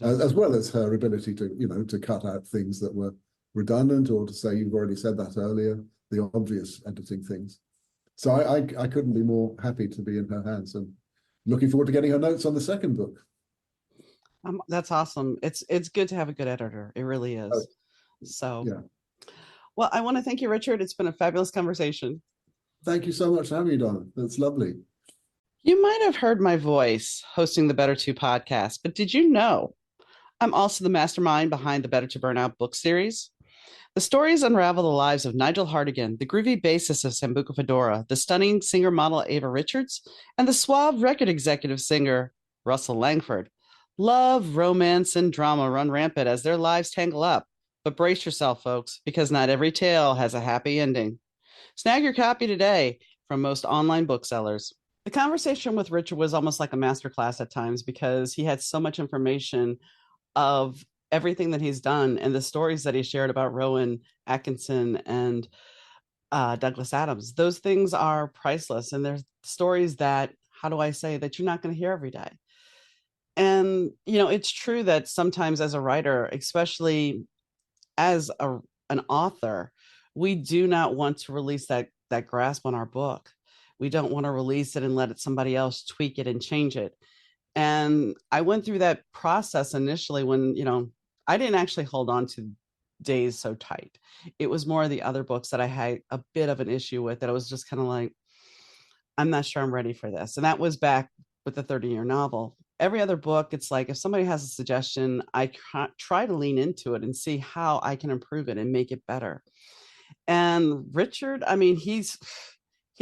as well as her ability to, to cut out things that were redundant, or to say, you've already said that earlier, the obvious editing things. So I couldn't be more happy to be in her hands, and looking forward to getting her notes on the second book. That's awesome. It's good to have a good editor. It really is. So, yeah. Well, I want to thank you, Richard. It's been a fabulous conversation. Thank you so much for having me, Donna. That's lovely. You might have heard my voice hosting the Better To podcast, but did you know I'm also the mastermind behind the Better to Burnout book series? The stories unravel the lives of Nigel Hartigan, the groovy bassist of Sambuca Fedora, the stunning singer-model Ava Richards, and the suave record executive singer Russell Langford. Love, romance, and drama run rampant as their lives tangle up. But brace yourself, folks, because not every tale has a happy ending. Snag your copy today from most online booksellers. The conversation with Richard was almost like a masterclass at times because he had so much information of everything that he's done and the stories that he shared about Rowan Atkinson and Douglas Adams. Those things are priceless, and there's stories that, how do I say, that you're not going to hear every day. And, it's true that sometimes as a writer, especially as an author, we do not want to release that grasp on our book. We don't want to release it and let somebody else tweak it and change it. And I went through that process initially when, I didn't actually hold on to days so tight. It was more of the other books that I had a bit of an issue with, that I was just kind of like, I'm not sure I'm ready for this. And that was back with the 30-year novel. Every other book, it's like, if somebody has a suggestion, I try to lean into it and see how I can improve it and make it better. And Richard, I mean, he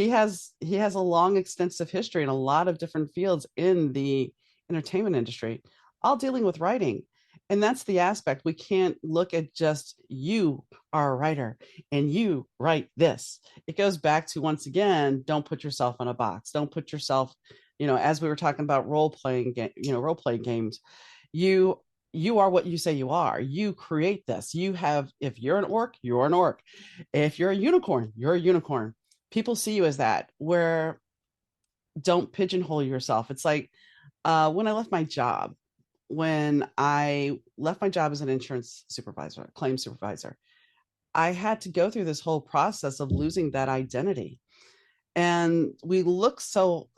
has a long, extensive history in a lot of different fields in the entertainment industry, all dealing with writing. And that's the aspect. We can't look at just, you are a writer and you write this. It goes back to, once again, don't put yourself in a box. Don't put yourself, as we were talking about role-playing games, you are what you say you are. You create this. If you're an orc, you're an orc. If you're a unicorn, you're a unicorn. People see you as that, where don't pigeonhole yourself. It's like when I left my job, as an insurance supervisor, claim supervisor, I had to go through this whole process of losing that identity. And we look so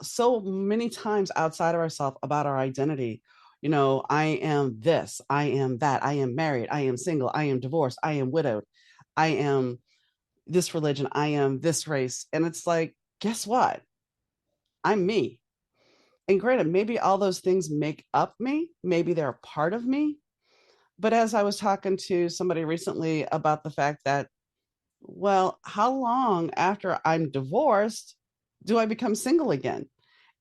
many times outside of ourselves about our identity. I am this, I am that, I am married, I am single, I am divorced, I am widowed, I am this religion, I am this race. And it's like, guess what? I'm me. And granted, maybe all those things make up me. Maybe they're a part of me. But as I was talking to somebody recently about the fact that, well, how long after I'm divorced do I become single again?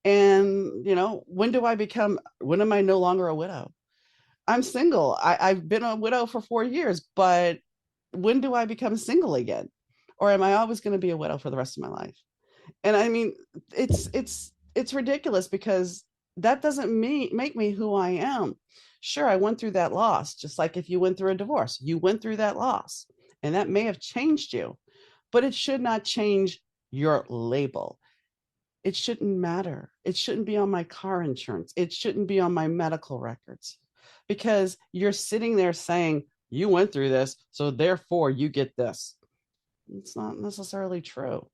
And, when am I no longer a widow? I'm single. I've been a widow for 4 years, but when do I become single again? Or am I always going to be a widow for the rest of my life? And I mean, it's ridiculous, because that doesn't make me who I am. Sure, I went through that loss, just like if you went through a divorce, you went through that loss, and that may have changed you, but it should not change your label. It shouldn't matter. It shouldn't be on my car insurance. It shouldn't be on my medical records, because you're sitting there saying, you went through this, so therefore you get this. It's not necessarily true.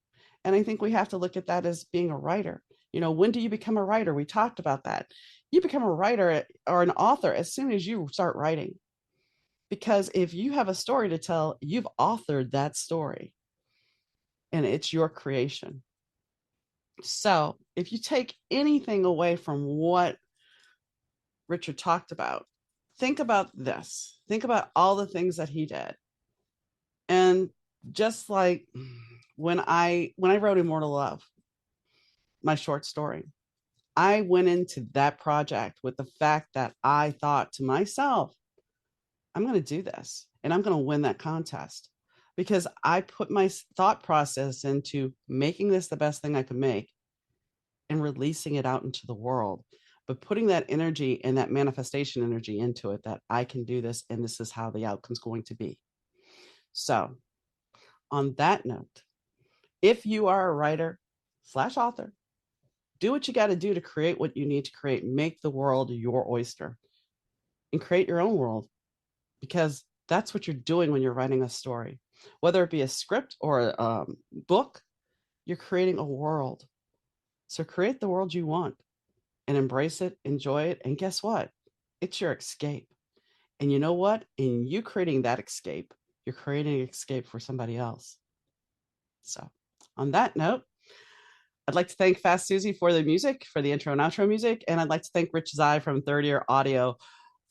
And I think we have to look at that as being a writer. When do you become a writer? We talked about that. You become a writer or an author as soon as you start writing. Because if you have a story to tell, you've authored that story and it's your creation. So if you take anything away from what Richard talked about, think about this. Think about all the things that he did. And just like when I wrote Immortal Love, my short story, I went into that project with the fact that I thought to myself, I'm going to do this and I'm going to win that contest, because I put my thought process into making this the best thing I could make and releasing it out into the world, but putting that energy and that manifestation energy into it, that I can do this and this is how the outcome's going to be. So on that note, If you are a writer / author, do what you got to do to create what you need to create. Make the world your oyster and create your own world, because that's what you're doing when you're writing a story. Whether it be a script or a book, you're creating a world. So create the world you want and embrace it, enjoy it. And guess what? It's your escape. And you know what? In you creating that escape, you're creating an escape for somebody else. So on that note, I'd like to thank Fast Susie for the music, for the intro and outro music. And I'd like to thank Rich Zai from Third Year Audio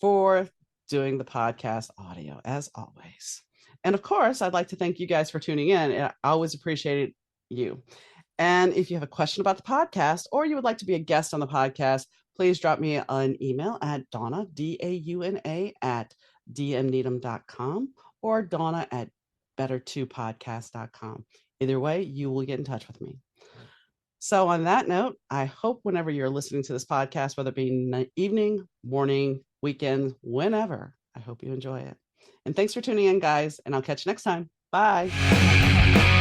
for doing the podcast audio, as always. And of course, I'd like to thank you guys for tuning in. I always appreciate you. And if you have a question about the podcast, or you would like to be a guest on the podcast, please drop me an email at Donna, DAUNA, at dmneedham.com, or Donna at better2podcast.com. Either way, you will get in touch with me. So on that note, I hope whenever you're listening to this podcast, whether it be evening, morning, weekend, whenever, I hope you enjoy it. And thanks for tuning in, guys, and I'll catch you next time. Bye.